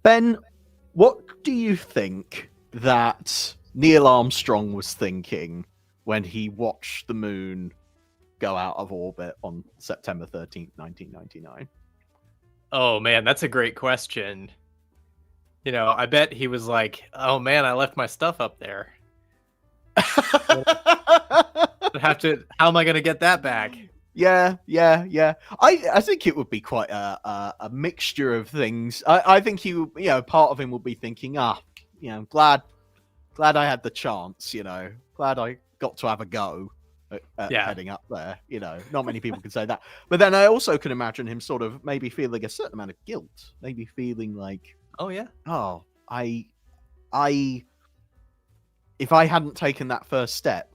Ben, what do you think that Neil Armstrong was thinking when he watched the moon go out of orbit on September 13th, 1999? Oh man, that's a great question. I bet he was like, "Oh man, I left my stuff up there. How am I going to get that back?" Yeah. I think it would be quite a mixture of things. I think he, part of him would be thinking, glad I had the chance. Glad I got to have a go at heading up there. Not many people can say that. But then I also can imagine him sort of maybe feeling a certain amount of guilt, maybe feeling like, if I hadn't taken that first step,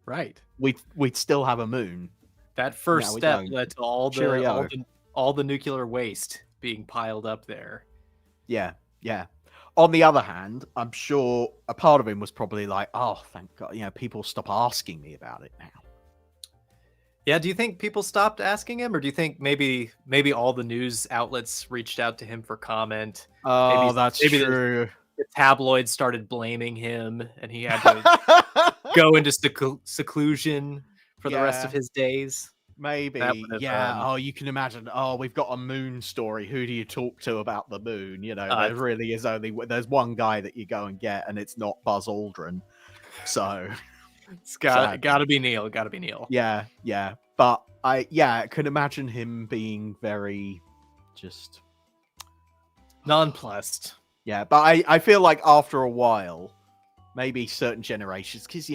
right, we'd still have a moon. That first step led to all the nuclear waste being piled up there. Yeah. On the other hand, I'm sure a part of him was probably like, "Oh, thank God, people stop asking me about it now." Yeah, do you think people stopped asking him, or do you think maybe all the news outlets reached out to him for comment? Oh, that's true. The tabloids started blaming him, and he had to go into seclusion for the rest of his days. Maybe, yeah. You can imagine. Oh, we've got a moon story. Who do you talk to about the moon? There really is there's one guy that you go and get, and it's not Buzz Aldrin. So it's gotta be Neil. Gotta be Neil. Yeah. But I could imagine him being very just nonplussed. Yeah, but I feel like after a while, maybe certain generations, because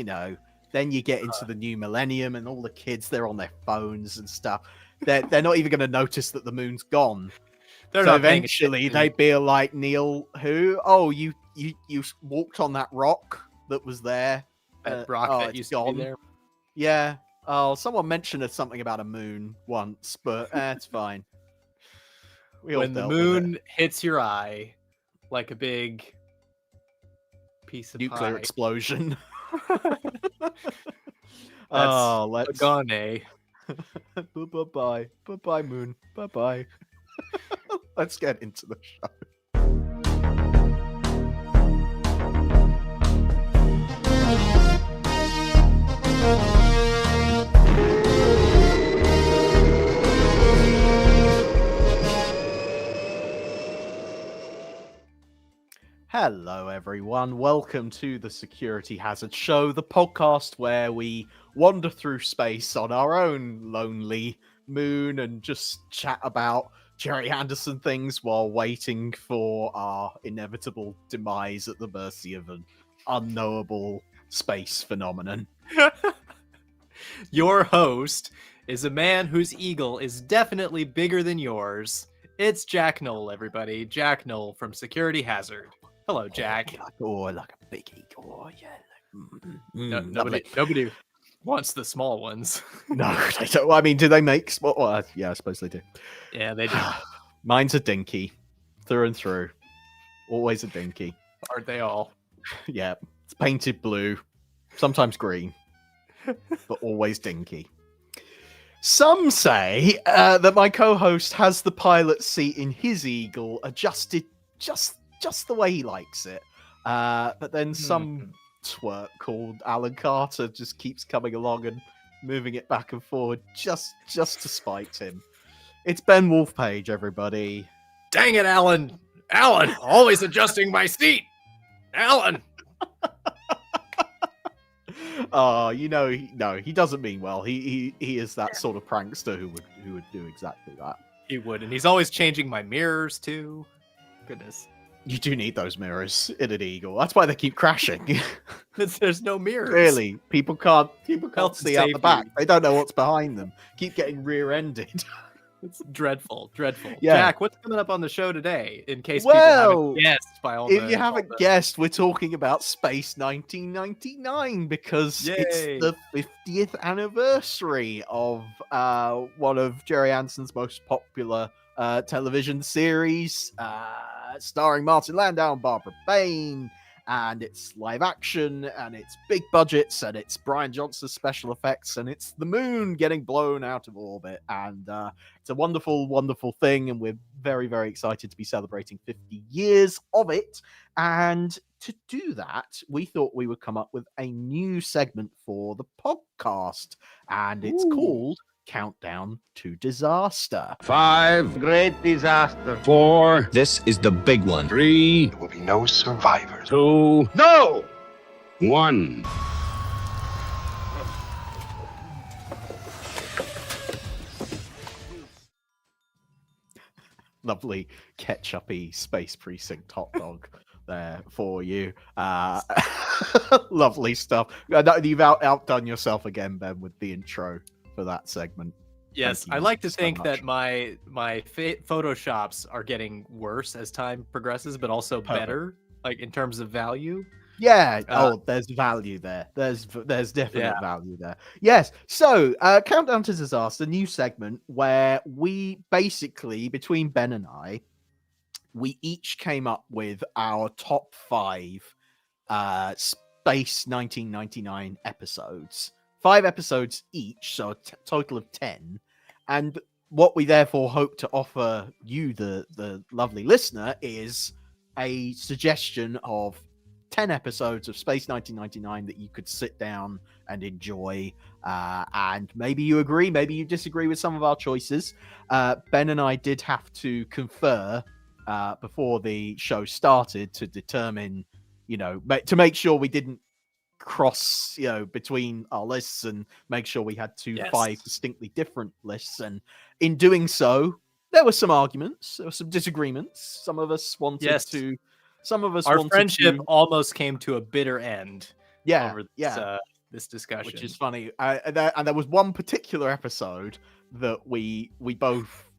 then you get into the new millennium and all the kids, they're on their phones and stuff. They're not even going to notice that the moon's gone. So eventually they'd be like, "Neil, who? Oh, you walked on that rock that was there. That rock that used to be there." Yeah. Oh, someone mentioned something about a moon once, but it's fine. When the moon hits your eye like a big piece of nuclear pie. Explosion. Let's gone, eh? Bye, moon. Bye. Let's get into the show. Hello, everyone. Welcome to the Security Hazard Show, the podcast where we wander through space on our own lonely moon and just chat about Jerry Anderson things while waiting for our inevitable demise at the mercy of an unknowable space phenomenon. Your host is a man whose eagle is definitely bigger than yours. It's Jack Knoll, everybody. Jack Knoll from Security Hazard. Hello, Jack. Like a big eagle. Yeah. Nobody wants the small ones. No, they don't. I mean, do they make small? Well, yeah, I suppose they do. Yeah, they do. Mine's a dinky, through and through. Always a dinky. Aren't they all? Yeah, it's painted blue, sometimes green, but always dinky. Some say that my co-host has the pilot seat in his eagle adjusted just the way he likes it. But then some twerp called Alan Carter just keeps coming along and moving it back and forward just to spite him. It's Ben Wolfpage, everybody. Dang it, Alan! Alan, always adjusting my seat! Alan! Oh, no, he doesn't mean well. He is that sort of prankster who would do exactly that. He would, and he's always changing my mirrors too. Goodness. You do need those mirrors in an eagle. That's why they keep crashing. There's no mirrors. Really, people can't see out the back. They don't know what's behind them. Keep getting rear-ended. It's dreadful. Yeah. Jack, what's coming up on the show today? In case people haven't guessed by all if you haven't guessed, we're talking about Space 1999 because it's the 50th anniversary of one of Jerry Anderson's most popular television series, starring Martin Landau and Barbara Bain, and it's live action, and it's big budgets, and it's Brian Johnson's special effects, and it's the moon getting blown out of orbit, and it's a wonderful, wonderful thing, and we're very, very excited to be celebrating 50 years of it. And to do that, we thought we would come up with a new segment for the podcast, and it's called Countdown to Disaster. 5, Great disaster. 4, This is the big one. 3, There will be no survivors. 2, No! 1. Lovely ketchupy Space Precinct hot dog there for you. Lovely stuff. You've outdone yourself again, Ben, with the intro for that segment. Yes, Thank I you like to so think much. that my photoshops are getting worse as time progresses, but also Perfect. better, like in terms of value. Yeah. Uh, There's value there. There's definite Yeah. value there. Yes. So, Countdown to Disaster, new segment where we basically, between Ben and I, we each came up with our top 5 Space 1999 episodes. 5 episodes each, so a total of 10. And what we therefore hope to offer you, the lovely listener, is a suggestion of 10 episodes of Space 1999 that you could sit down and enjoy. And maybe you agree, maybe you disagree with some of our choices. Ben and I did have to confer before the show started to determine, to make sure we didn't cross, between our lists and make sure we had 5 distinctly different lists. And in doing so, there were some arguments, there were some disagreements. Some of us wanted Yes. to. Some of us Our wanted friendship to, almost came to a bitter end over this discussion. which is funny. And there was one particular episode that we both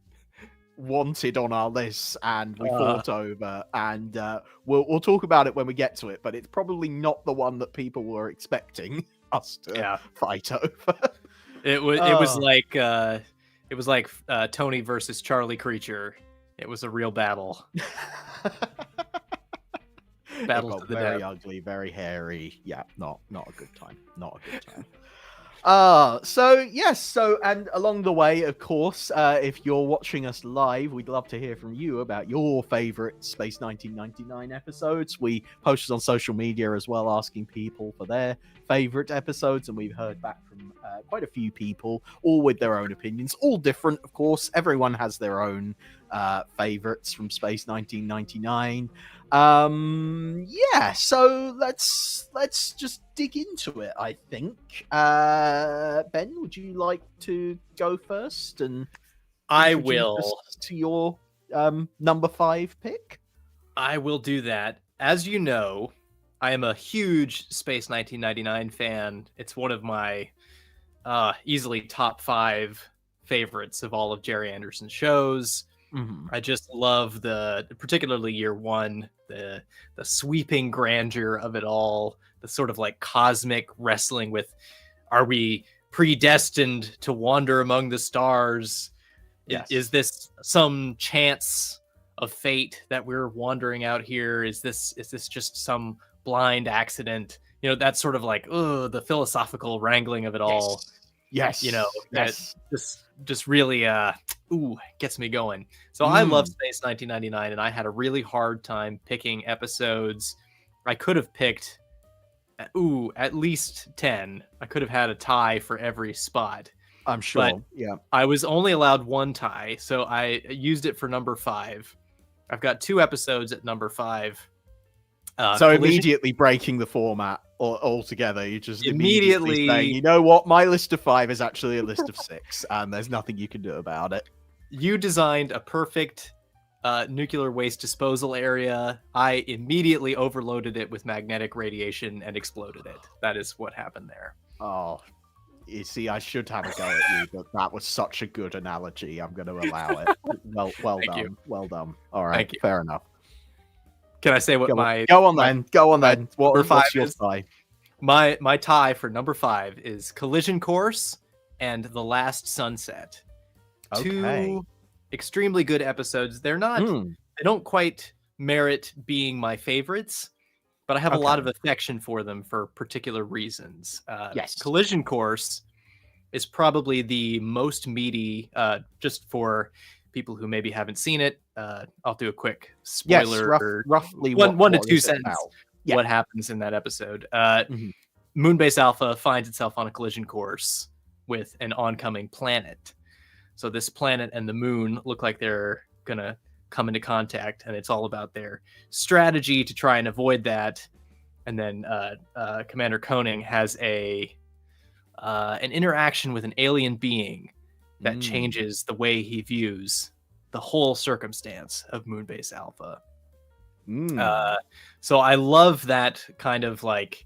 wanted on our lists and we fought over, and we'll talk about it when we get to it, but it's probably not the one that people were expecting us to fight over. It was like Tony versus Charlie Creature. It was a real battle. Battle It to got the very death. ugly, very hairy. Yeah, not a good time. Not a good time. And along the way, of course, if you're watching us live, we'd love to hear from you about your favorite Space 1999 episodes. We posted on social media as well, asking people for their favorite episodes, and we've heard back from quite a few people, all with their own opinions, all different, of course. Everyone has their own favorites from Space 1999. So let's just dig into it, I think. Ben, would you like to go first and I introduce will. us to your number 5 pick? I will do that. As you know, I am a huge Space 1999 fan. It's one of my easily top 5 favorites of all of Jerry Anderson's shows. I just love particularly year 1, the sweeping grandeur of it all, the sort of like cosmic wrestling with, are we predestined to wander among the stars? Yes. Is this some chance of fate that we're wandering out here? Is this just some blind accident? That's sort of like, the philosophical wrangling of it all. Yes. That just really gets me going. So I love Space 1999, and I had a really hard time picking episodes. I could have picked at least 10. I could have had a tie for every spot. I'm sure. But yeah. I was only allowed one tie, so I used it for number 5. I've got 2 episodes at number 5. So Collision- immediately breaking the format altogether, you just Immediately saying, you know what, my list of 5 is actually a list of 6, and there's nothing you can do about it. You designed a perfect nuclear waste disposal area. I immediately overloaded it with magnetic radiation and exploded it. That is what happened there. Oh, you see, I should have a go at you, but that was such a good analogy. I'm going to allow it. Well Thank done. you. Well done. All right, Thank you. fair enough. Can I say what Go on my then. Go on then. number 5 What's your is? tie? My tie for number 5 is Collision Course and The Last Sunset. Okay. 2 extremely good episodes. They're not. They don't quite merit being my favorites, but I have a lot of Okay. affection for them for particular reasons. Yes. Collision Course is probably the most meaty, just for people who maybe haven't seen it. I'll do a quick Yes, spoiler. roughly One to what two is it sentence about? Yeah. what happens in that episode. Mhm. Moonbase Alpha finds itself on a collision course with an oncoming planet. So this planet and the moon look like they're gonna come into contact, and it's all about their strategy to try and avoid that. And then Commander Koning has an interaction with an alien being that changes the way he views the whole circumstance of Moonbase Alpha. So I love that kind of like,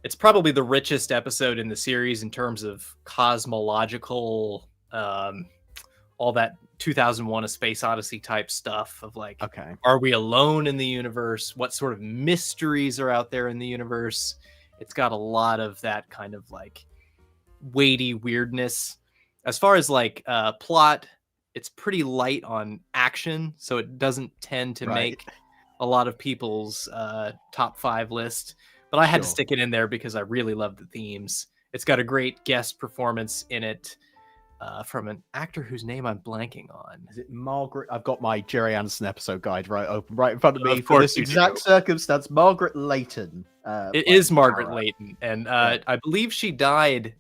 it's probably the richest episode in the series in terms of cosmological, all that 2001 A Space Odyssey type stuff of like, Okay. are we alone in the universe? What sort of mysteries are out there in the universe? It's got a lot of that kind of like weighty weirdness. As far as like plot, it's pretty light on action, so it doesn't tend to make a lot of people's top 5 list. But I had to stick it in there because I really love the themes. It's got a great guest performance in it from an actor whose name I'm blanking on. Is it Margaret? I've got my Jerry Anderson episode guide open right in front of me Of for course this you exact do. circumstance. Margaret Leighton. It plays is Margaret Tara. Leighton, and I believe she died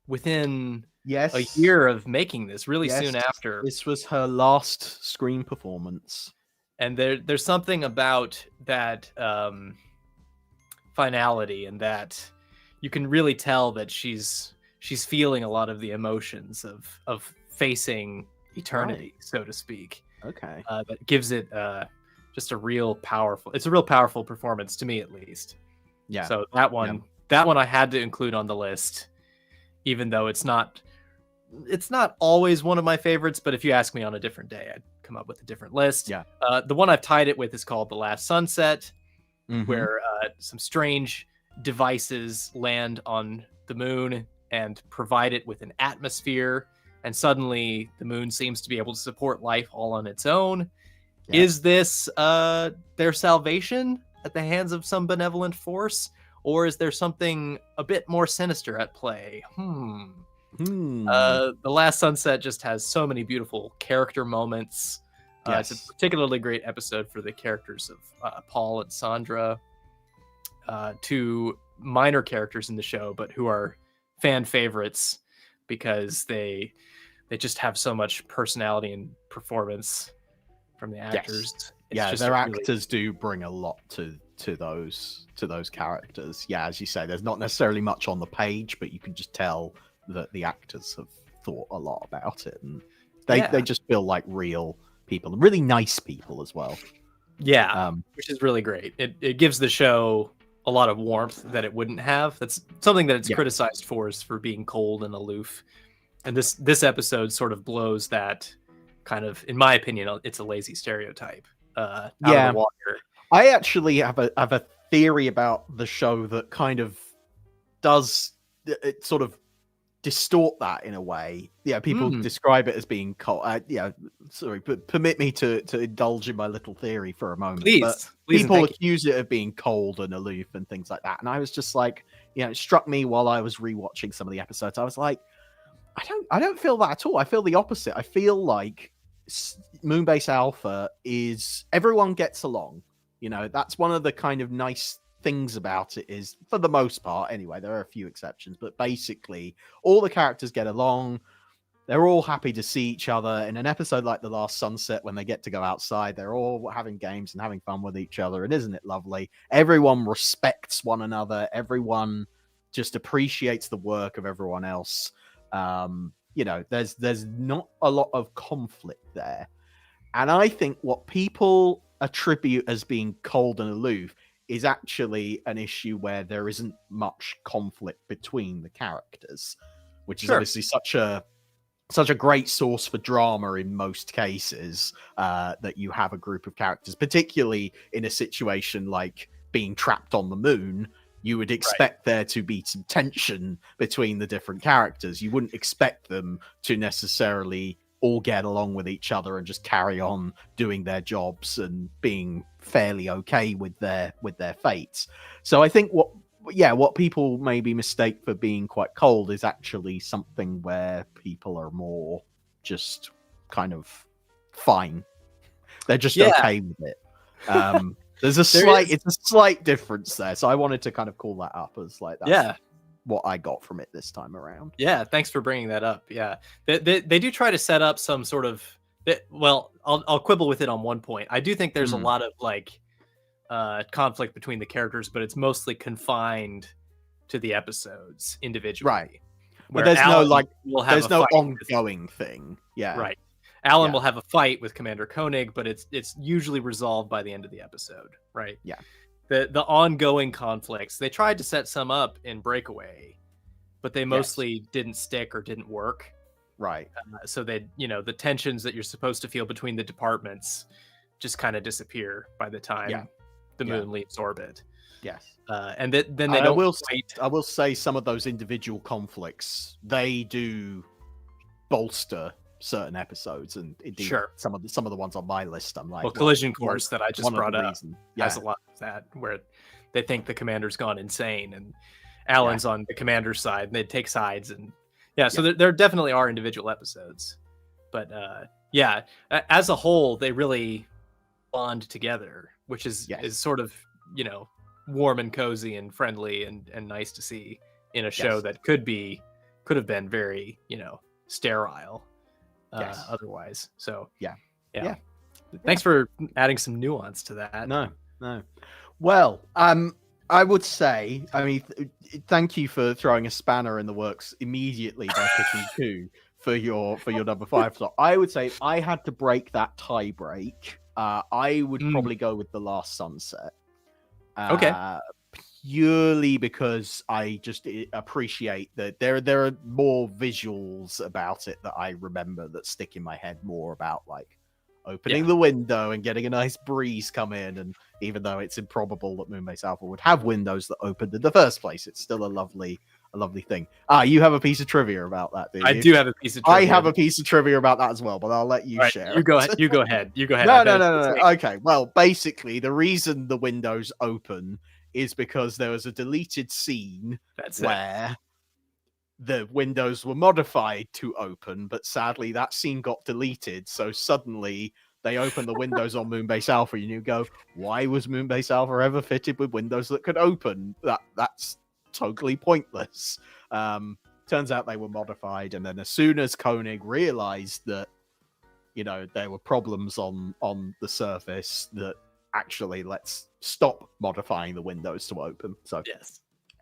within Yes. a year of making this, really Yes, soon after. This was her last screen performance. And there's something about that finality, and that you can really tell that she's feeling a lot of the emotions of facing eternity, so to speak. Okay. That gives it just a real powerful performance, to me at least. Yeah. So that one I had to include on the list, even though it's not always one of my favorites. But if you ask me on a different day, I'd come up with a different list. Yeah. The one I've tied it with is called The Last Sunset, Mhm. where some strange devices land on the moon and provide it with an atmosphere, and suddenly the moon seems to be able to support life all on its own. Yeah. Is this their salvation at the hands of some benevolent force, or is there something a bit more sinister at play? The Last Sunset just has so many beautiful character moments. It's a particularly great episode for the characters of Paul and Sandra, 2 minor characters in the show, but who are fan favorites because they just have so much personality and performance from the actors. Yes. Their actors do bring a lot to those characters. Yeah, as you say, there's not necessarily much on the page, but you can just tell that the actors have thought a lot about it, and they just feel like real people, and really nice people as well. Yeah, which is really great. It gives the show a lot of warmth that it wouldn't have. That's something that it's criticized for, is for being cold and aloof. And this episode sort of blows that kind of, in my opinion, it's a lazy stereotype out of the water. I actually have a theory about the show that kind of does it sort of distort that in a way. Yeah, people describe it as being cold. Sorry, but permit me to indulge in my little theory for a moment. Please, people accuse it of being cold and aloof and things like that, and I was just like, it struck me while I was rewatching some of the episodes. I was like, I don't feel that at all. I feel the opposite. I feel like Moonbase Alpha is everyone gets along. That's one of the kind of nice things about it, is, for the most part anyway, there are a few exceptions, but basically all the characters get along. They're all happy to see each other. In an episode like The Last Sunset, when they get to go outside, they're all having games and having fun with each other, and isn't it lovely? Everyone respects one another. Everyone just appreciates the work of everyone else. There's not a lot of conflict there, and I think what people attribute as being cold and aloof is actually an issue where there isn't much conflict between the characters, which is obviously such a great source for drama in most cases, that you have a group of characters, particularly in a situation like being trapped on the moon. You would expect there to be some tension between the different characters. You wouldn't expect them to necessarily all get along with each other and just carry on doing their jobs and being fairly okay with their fates. So I think what people maybe mistake for being quite cold is actually something where people are more just kind of fine. They're just okay with it. It's a slight difference there. So I wanted to kind of call that up as like that's what I got from it this time around. Yeah, thanks for bringing that up. Yeah, they do try to set up some sort of. Well, I'll quibble with it on one point. I do think there's a lot of like conflict between the characters, but it's mostly confined to the episodes individually. Right. But there's no ongoing thing. Yeah. Right. Alan will have a fight with Commander Koenig, but it's usually resolved by the end of the episode. Right. Yeah. The ongoing conflicts, they tried to set some up in Breakaway, but they mostly didn't stick or didn't work. Right. So they, the tensions that you're supposed to feel between the departments just kind of disappear by the time the moon leaves orbit. Yes. And then they don't I will say some of those individual conflicts, they do bolster certain episodes, and indeed some of the ones on my list, I'm like, Collision Course that I just brought up has a lot of that, where they think the commander's gone insane and Alan's on the commander's side, and they take sides, and so there definitely are individual episodes, but as a whole they really bond together, which is sort of warm and cozy and friendly and nice to see in a show that could have been very sterile otherwise. So thanks for adding some nuance to that. No well, I would say, thank you for throwing a spanner in the works immediately by picking 2 for your number 5 slot. I would say if I had to break that tie break, I would probably go with The Last Sunset. Purely because I just appreciate that there are more visuals about it that I remember that stick in my head more about like opening the window and getting a nice breeze come in, and even though it's improbable that Moonbase Alpha would have windows that opened in the first place, it's still a lovely thing. You have a piece of trivia about that, do you? I do have a piece of trivia. I have a piece of trivia about that as well, but I'll let you share. You go ahead. No. Okay, well, basically, the reason the windows open is because there was a deleted scene where the windows were modified to open, but sadly that scene got deleted, so suddenly they open the windows on Moonbase Alpha, and you go, why was Moonbase Alpha ever fitted with windows that could open? That's totally pointless. Turns out they were modified, and then as soon as Koenig realized that there were problems on the surface, that actually let's stop modifying the windows to open. So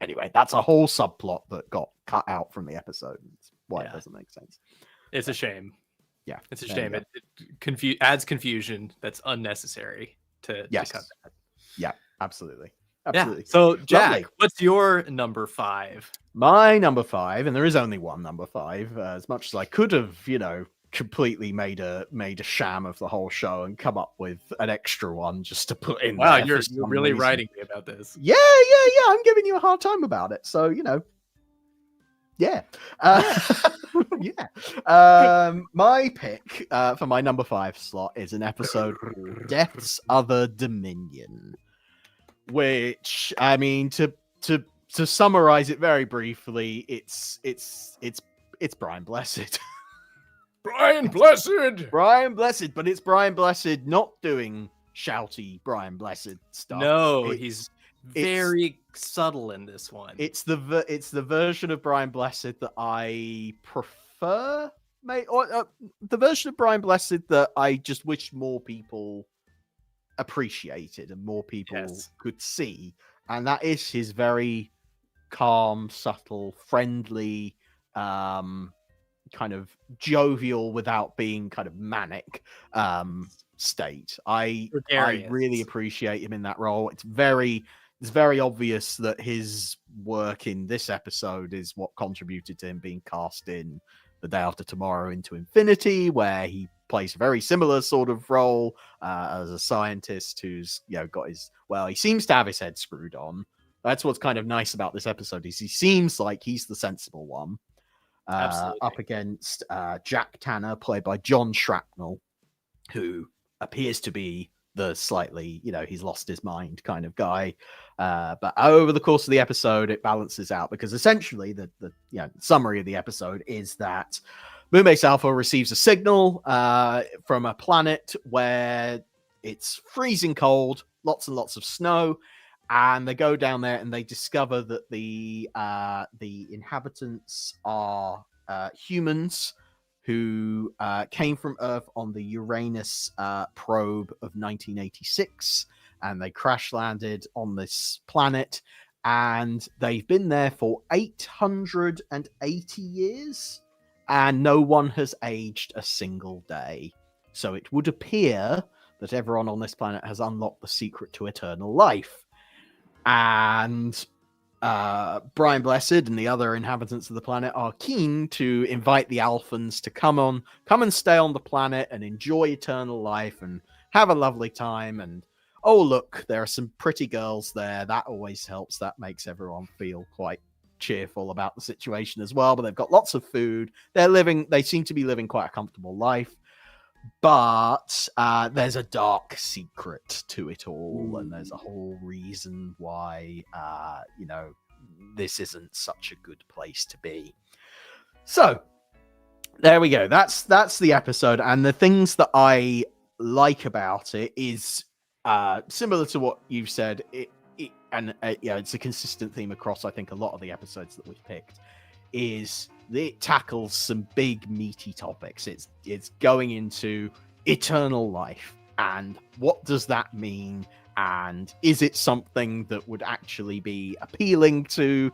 anyway, that's a whole subplot that got cut out from the episode. That's why it doesn't make sense. It's a shame. Yeah, it's a shame. It adds confusion that's unnecessary to cut that. Yeah, absolutely. Yeah. So Jack, what's your number 5? My number 5, and there is only one number 5. As much as I could have, completely made a sham of the whole show and come up with an extra one just to put in. Wow, you're really writing me about this. Yeah. I'm giving you a hard time about it, so my pick for my number 5 slot is an episode called Death's Other Dominion, which to summarize it very briefly, it's Brian Blessed. Brian Blessed, but it's Brian Blessed not doing shouty Brian Blessed stuff. No, he's very subtle in this one. It's the version of Brian Blessed that I prefer, or the version of Brian Blessed that I just wish more people appreciated and more people could see, and that is his very calm, subtle, friendly, kind of jovial without being kind of manic state. I really appreciate him in that role. It's very obvious that his work in this episode is what contributed to him being cast in The Day After Tomorrow Into Infinity, where he plays a very similar sort of role as a scientist who's got he seems to have his head screwed on. That's what's kind of nice about this episode, is he seems like he's the sensible one. Absolutely. up against Jack Tanner, played by John Shrapnel, who appears to be the slightly, he's lost his mind kind of guy. But over the course of the episode, it balances out, because essentially the summary of the episode is that Moonbase Alpha receives a signal from a planet where it's freezing cold, lots and lots of snow, and they go down there and they discover that the inhabitants are humans who came from Earth on the Uranus probe of 1986, and they crash landed on this planet, and they've been there for 880 years, and no one has aged a single day. So it would appear that everyone on this planet has unlocked the secret to eternal life. And Brian Blessed and the other inhabitants of the planet are keen to invite the Alphans to come and stay on the planet and enjoy eternal life and have a lovely time. And oh, look, there are some pretty girls there. That always helps. That makes everyone feel quite cheerful about the situation as well. But they've got lots of food. They seem to be living quite a comfortable life. But there's a dark secret to it all, and there's a whole reason why, this isn't such a good place to be. So there we go. That's the episode, and the things that I like about it is similar to what you've said. It's a consistent theme across, I think, a lot of the episodes that we've picked. Is it tackles some big meaty topics. It's going into eternal life, and what does that mean, and is it something that would actually be appealing to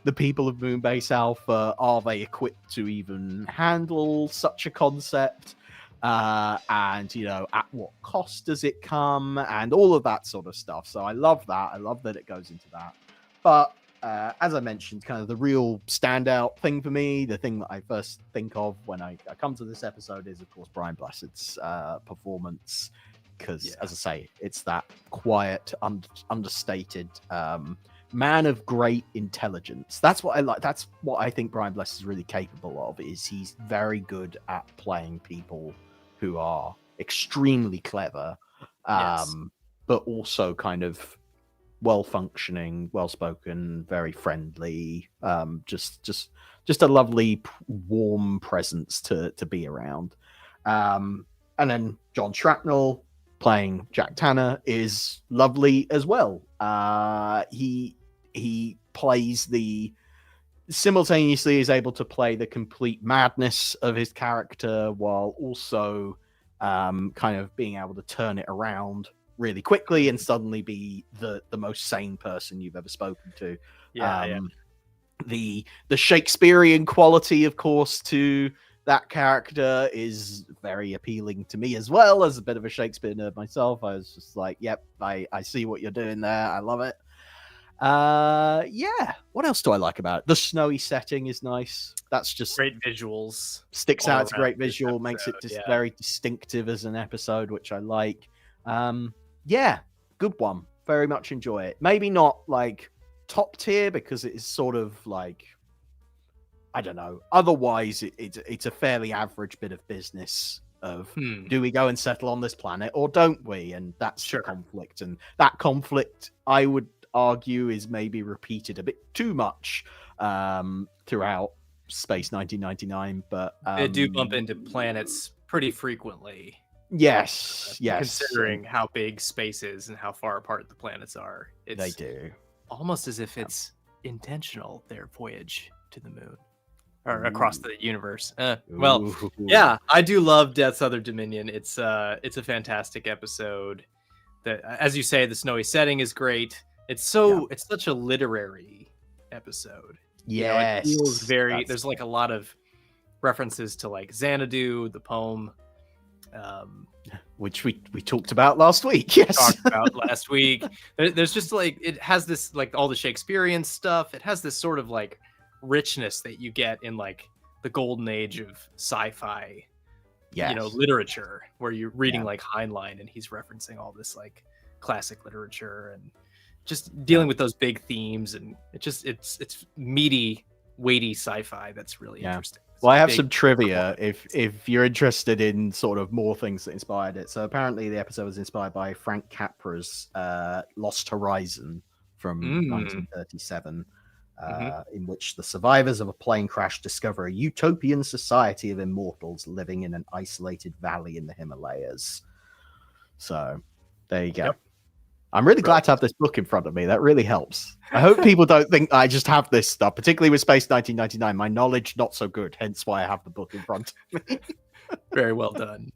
the people of Moonbase Alpha? Are they equipped to even handle such a concept? And at what cost does it come, and all of that sort of stuff. So I love that it goes into that. But as I mentioned, kind of the real standout thing for me, the thing that I first think of when I come to this episode is, of course, Brian Blessed's performance. Because, as I say, it's that quiet, understated man of great intelligence. That's what I like. That's what I think Brian Blessed is really capable of. Is he's very good at playing people who are extremely clever, but also kind of well-functioning, well-spoken, very friendly, just a lovely, warm presence to be around. And then John Shrapnel playing Jack Tanner is lovely as well. He plays simultaneously is able to play the complete madness of his character while also kind of being able to turn it around really quickly and suddenly be the most sane person you've ever spoken to. The Shakespearean quality, of course, to that character is very appealing to me as well. As a bit of a Shakespeare nerd myself, I was just like, yep, I see what you're doing there. I love it. What else do I like about it? The snowy setting is nice. That's just great visuals. Sticks out. It's a great visual, makes it just very distinctive as an episode, which I like. Good one. Very much enjoy it. Maybe not like top tier, because it is sort of like, I don't know. Otherwise, it's a fairly average bit of business of do we go and settle on this planet or don't we? And that's the conflict. And that conflict, I would argue, is maybe repeated a bit too much throughout Space 1999. But they do bump into planets pretty frequently. Yes. Considering how big space is and how far apart the planets are. They do. Almost as if it's intentional, their voyage to the moon. Or across the universe. I do love Death's Other Dominion. It's a fantastic episode. That, as you say, the snowy setting is great. It's such a literary episode. Yes, it feels very. There's like a lot of references to like Xanadu, the poem, which we talked about last week. Yes, talked about last week. There's just like, it has this like all the Shakespearean stuff. It has this sort of like richness that you get in like the golden age of sci-fi, literature, where you're reading like Heinlein and he's referencing all this like classic literature and just dealing with those big themes, and it's meaty weighty sci-fi that's really Yeah. interesting. Well, I have Big- some trivia if you're interested in sort of more things that inspired it. So apparently the episode was inspired by Frank Capra's Lost Horizon from 1937, in which the survivors of a plane crash discover a utopian society of immortals living in an isolated valley in the Himalayas. So there you go. Yep. I'm really glad to have this book in front of me. That really helps. I hope people don't think I just have this stuff, particularly with Space 1999. My knowledge not so good, hence why I have the book in front of me. Very well done.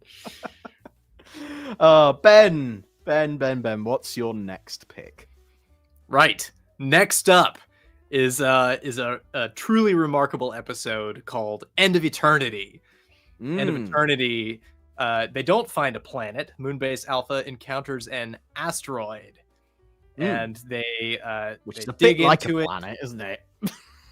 Ben, what's your next pick? Right. Next up is a truly remarkable episode called End of Eternity. End of Eternity. They don't find a planet. Moonbase Alpha encounters an asteroid, and they Which they is a dig bit like into a it. planet, isn't it?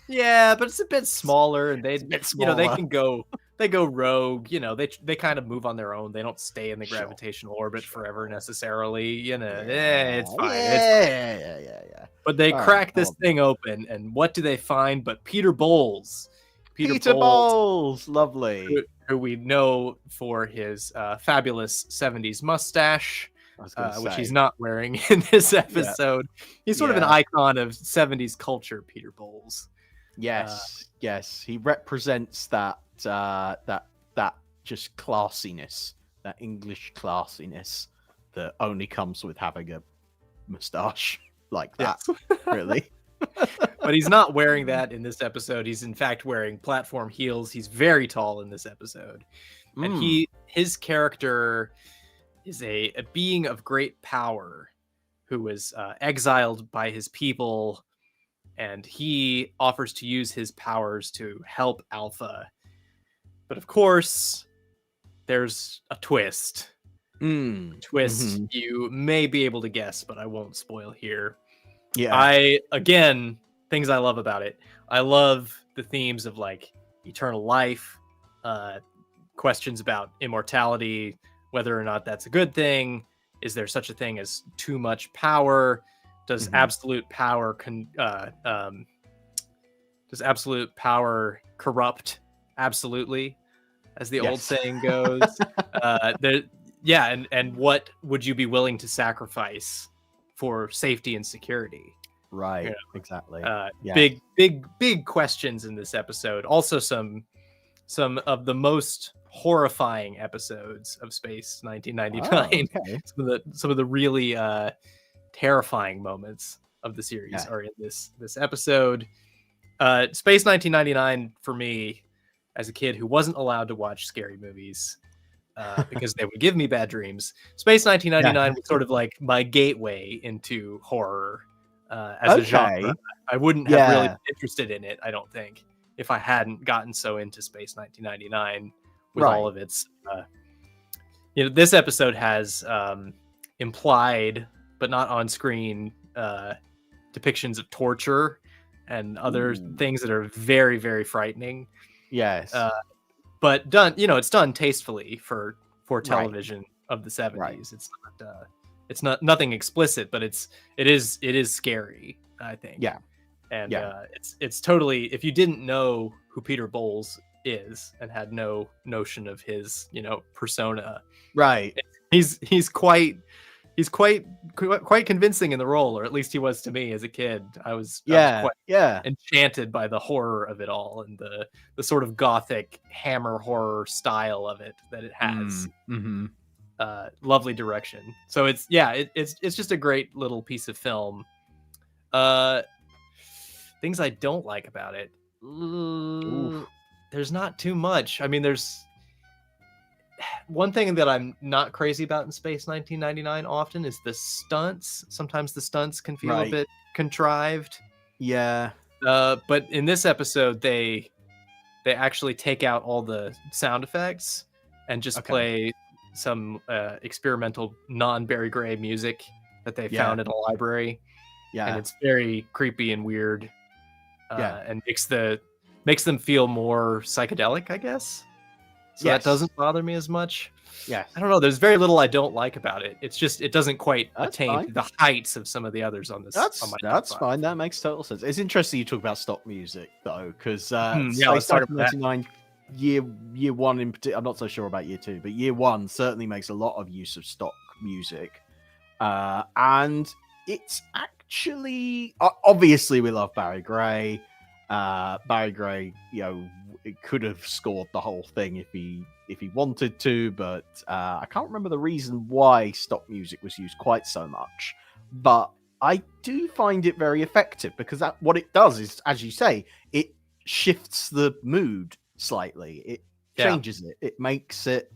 Yeah, but it's a bit smaller, and they bit you know they smaller. can go rogue. You know, they kind of move on their own. They don't stay in the Sure. gravitational orbit forever necessarily. You know, Yeah, it's fine. Yeah. But they All right, crack this I'll- thing open, and what do they find but Peter Bowles? Peter Bowles, lovely. who we know for his fabulous 70s mustache, I was gonna which say. he's not wearing in this episode. He's sort of an Yeah. icon of 70s culture, Peter Bowles. Yes. He represents that just classiness, that English classiness that only comes with having a mustache like that. Really. But he's not wearing that in this episode. He's in fact wearing platform heels. He's very tall in this episode. And his character is a being of great power who was exiled by his people, and he offers to use his powers to help Alpha. But of course, there's a twist. You may be able to guess, but I won't spoil here. Yeah. Things I love about it. I love the themes of like eternal life, questions about immortality, whether or not that's a good thing. Is there such a thing as too much power? Does absolute power corrupt absolutely, as the old saying goes? And what would you be willing to sacrifice for safety and security? Right. Yeah. Exactly. Big questions in this episode. Also some of the most horrifying episodes of Space 1999. Oh, okay. Some of the really terrifying moments of the series are in this episode. Space 1999 for me, as a kid who wasn't allowed to watch scary movies because they would give me bad dreams. Space 1999 was sort of like my gateway into horror as a genre. I wouldn't have really been interested in it, I don't think, if I hadn't gotten so into Space 1999 with all of its this episode has implied but not on screen depictions of torture and other things that are very, very frightening. Yes. But done, it's done tastefully for television of the 70s. Right. It's not nothing explicit, but it is scary, I think. Yeah. And it's totally, if you didn't know who Peter Bowles is and had no notion of his, persona, Right. he's quite convincing in the role, or at least he was to me as a kid. I was quite enchanted by the horror of it all and the sort of gothic hammer horror style of it that it has. Lovely direction. So it's just a great little piece of film. Things I don't like about it. There's not too much. I mean, there's one thing that I'm not crazy about in Space 1999 often is the stunts. Sometimes the stunts can feel a bit contrived. Yeah. But in this episode, they actually take out all the sound effects and just play some experimental non-Barry Gray music that they found in a library. Yeah. And it's very creepy and weird. And makes them feel more psychedelic, I guess. so that doesn't bother me as much. Yes. I don't know. There's very little I don't like about it. It's just it doesn't quite That's attain fine. the heights of some of the others on this. On my top That's five. fine. That makes total sense. It's interesting you talk about stock music though, because Yeah, let's Space talk about that. 1999 year one in particular. I'm not so sure about year two, but year one certainly makes a lot of use of stock music, and it's actually obviously we love Barry Gray. Barry Gray, it could have scored the whole thing if he wanted to, but I can't remember the reason why stock music was used quite so much. But I do find it very effective because what it does is, as you say, it shifts the mood slightly. It changes it. It makes it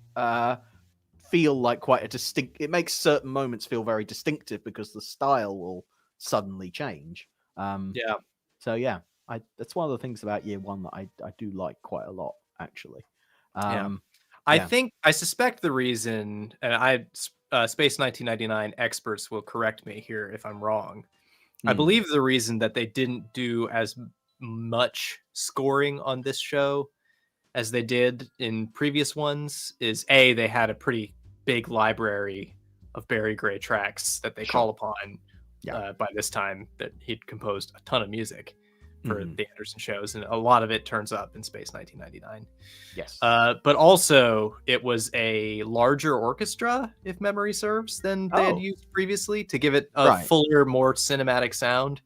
feel like quite a distinct. It makes certain moments feel very distinctive because the style will suddenly change. So yeah, that's one of the things about year one that I do like quite a lot, actually. I suspect the reason, and Space 1999 experts will correct me here if I'm wrong. I believe the reason that they didn't do as much scoring on this show as they did in previous ones is they had a pretty big library of Barry Gray tracks that they call upon by this time, that he'd composed a ton of music for the Anderson shows, and a lot of it turns up in Space 1999. Yes. But also it was a larger orchestra, if memory serves, than they had used previously to give it a fuller, more cinematic sound.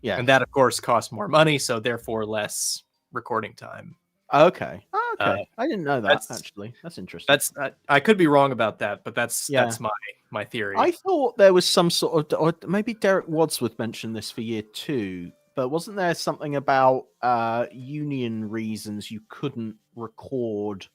Yeah. And that, of course, cost more money, so therefore less recording time. Okay. I didn't know that, actually. That's interesting. I could be wrong about that, but that's my theory. I thought there was some sort of, or maybe Derek Wadsworth mentioned this for year two, but wasn't there something about union reasons you couldn't record?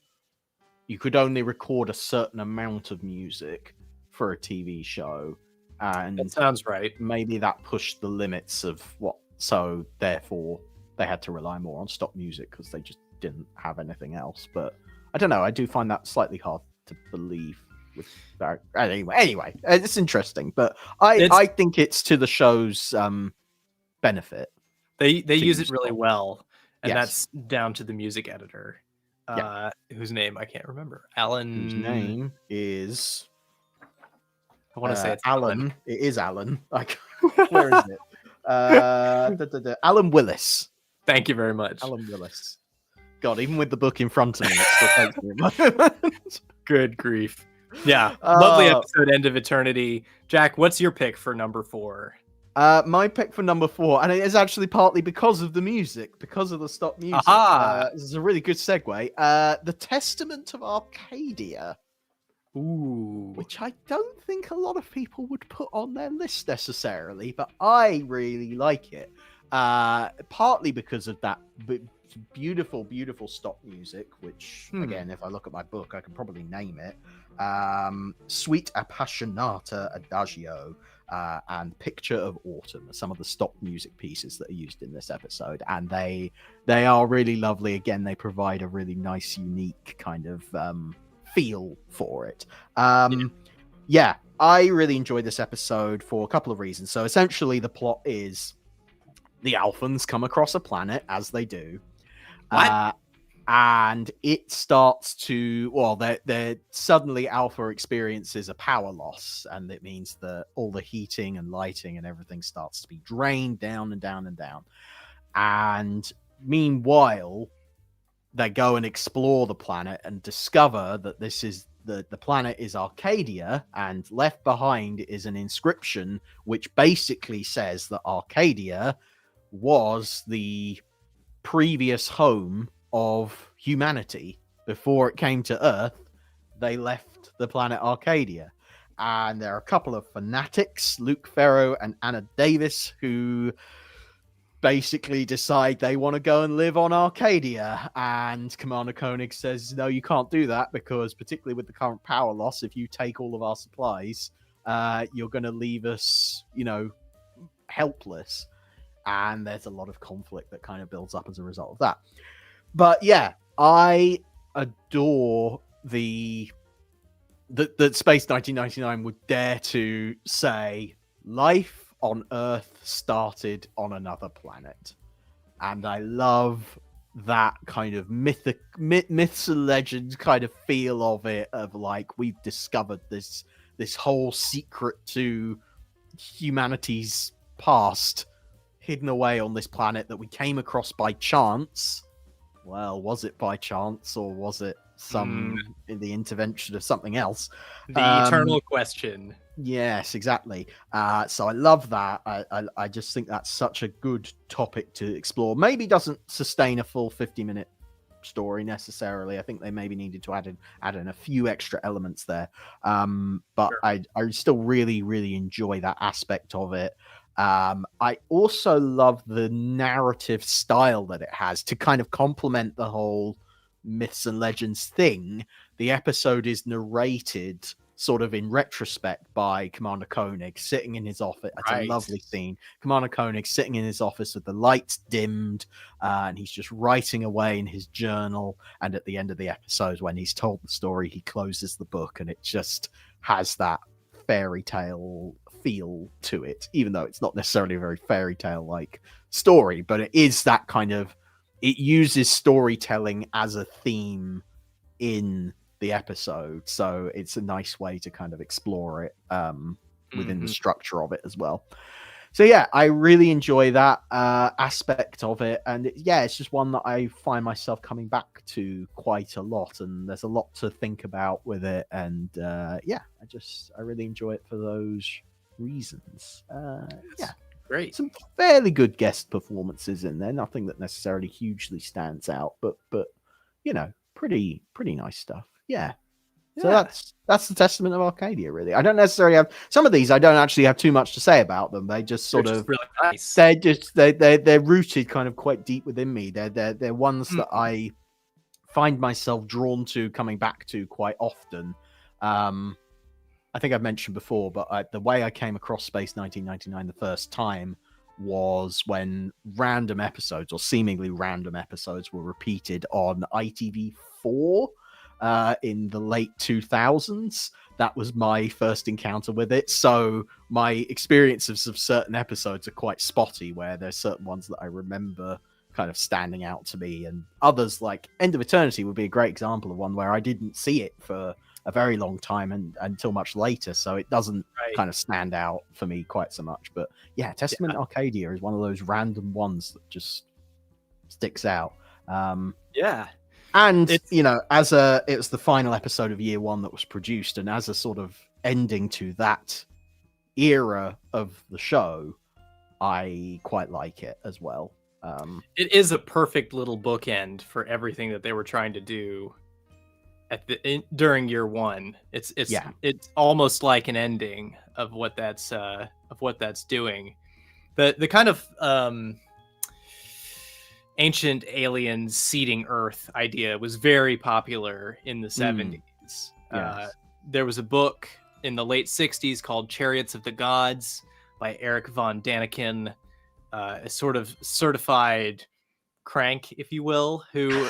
You could only record a certain amount of music for a TV show, and that sounds right. Maybe that pushed the limits of what. So therefore, they had to rely more on stock music because they just didn't have anything else. But I don't know. I do find that slightly hard to believe. With that. Anyway, it's interesting, but I think it's to the show's benefit. They use it really well, and that's down to the music editor, whose name I can't remember. Alan. Whose name is? I want to say it's Alan. It is Alan. Like, where is it? Alan Willis. Thank you very much, Alan Willis. God, even with the book in front of me, it still takes me a moment. Good grief. Yeah, lovely episode, End of Eternity. Jack, what's your pick for number 4? My pick for number 4, and it is actually partly because of the music, because of the stock music. This is a really good segue. The Testament of Arcadia. Ooh. Which I don't think a lot of people would put on their list necessarily, but I really like it. Partly because of that beautiful, beautiful stock music, which, again, if I look at my book, I can probably name it. Suite Appassionata Adagio and Picture of Autumn are some of the stock music pieces that are used in this episode, and they are really lovely. Again, they provide a really nice, unique kind of feel for it. Yeah, I really enjoyed this episode for a couple of reasons. So essentially the plot is the Alphans come across a planet, as they do. And it starts to, they're suddenly Alpha experiences a power loss, and it means that all the heating and lighting and everything starts to be drained down and down and down. And meanwhile, they go and explore the planet and discover that this is the planet is Arcadia, and left behind is an inscription which basically says that Arcadia was the previous home of humanity. Before it came to Earth, they left the planet Arcadia. And there are a couple of fanatics, Luke Ferro and Anna Davis, who basically decide they want to go and live on Arcadia. And Commander Koenig says, no, you can't do that, because particularly with the current power loss, if you take all of our supplies, you're going to leave us, helpless. And there's a lot of conflict that kind of builds up as a result of that. But yeah, I adore that Space 1999 would dare to say life on Earth started on another planet. And I love that kind of myths and legends kind of feel of it, of like we've discovered this whole secret to humanity's past hidden away on this planet that we came across by chance. Well, was it by chance, or was it in the intervention of something else? The eternal question. Yes, exactly. So I love that. I just think that's such a good topic to explore. Maybe doesn't sustain a full 50-minute story necessarily. I think they maybe needed to add in a few extra elements there. But sure. I still really, really enjoy that aspect of it. I also love the narrative style that it has to kind of complement the whole myths and legends thing. The episode is narrated sort of in retrospect by Commander Koenig sitting in his office. It's a lovely scene. Commander Koenig sitting in his office with the lights dimmed, and he's just writing away in his journal. And at the end of the episode, when he's told the story, he closes the book, and it just has that fairy tale feel to it, even though it's not necessarily a very fairy tale like story, but it is that kind of, it uses storytelling as a theme in the episode, so it's a nice way to kind of explore it within the structure of it as well. So yeah, I really enjoy that aspect of it, and it's just one that I find myself coming back to quite a lot, and there's a lot to think about with it, and I really enjoy it for those reasons. Great. Some fairly good guest performances in there, nothing that necessarily hugely stands out, but pretty nice stuff. So that's the Testament of Arcadia, really. I don't necessarily have some of these. I don't actually have too much to say about them. They just sort of really nice. They're rooted kind of quite deep within me. They're ones that I find myself drawn to, coming back to quite often. I think I've mentioned before, but the way I came across Space 1999 the first time was when random episodes, or seemingly random episodes, were repeated on ITV4 in the late 2000s. That was my first encounter with it. So my experiences of certain episodes are quite spotty, where there's certain ones that I remember kind of standing out to me, and others, like End of Eternity, would be a great example of one where I didn't see it for a very long time and until much later, so it doesn't kind of stand out for me quite so much. But Testament Arcadia is one of those random ones that just sticks out. And it was the final episode of year one that was produced, and as a sort of ending to that era of the show, I quite like it as well. It is a perfect little bookend for everything that they were trying to do during year one. It's almost like an ending of what that's doing. The kind of ancient aliens seeding Earth idea was very popular in the 70s. There was a book in the late 60s called Chariots of the Gods by Eric von Daniken, a sort of certified crank, if you will, who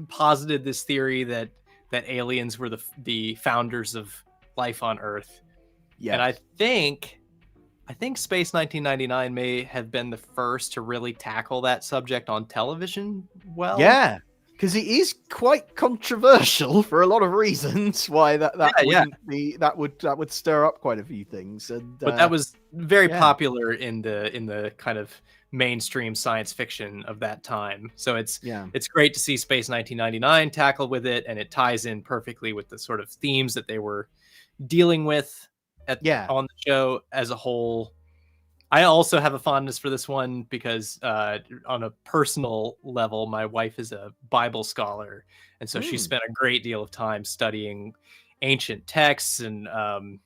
posited this theory that aliens were the founders of life on Earth. And I think Space 1999 may have been the first to really tackle that subject on television well. Yeah, because it is quite controversial for a lot of reasons. Why that would stir up quite a few things. But that was very popular in the kind of mainstream science fiction of that time. So it's great to see Space 1999 tackle with it, and it ties in perfectly with the sort of themes that they were dealing with on the show as a whole. I also have a fondness for this one because on a personal level, my wife is a Bible scholar, and so she spent a great deal of time studying ancient texts and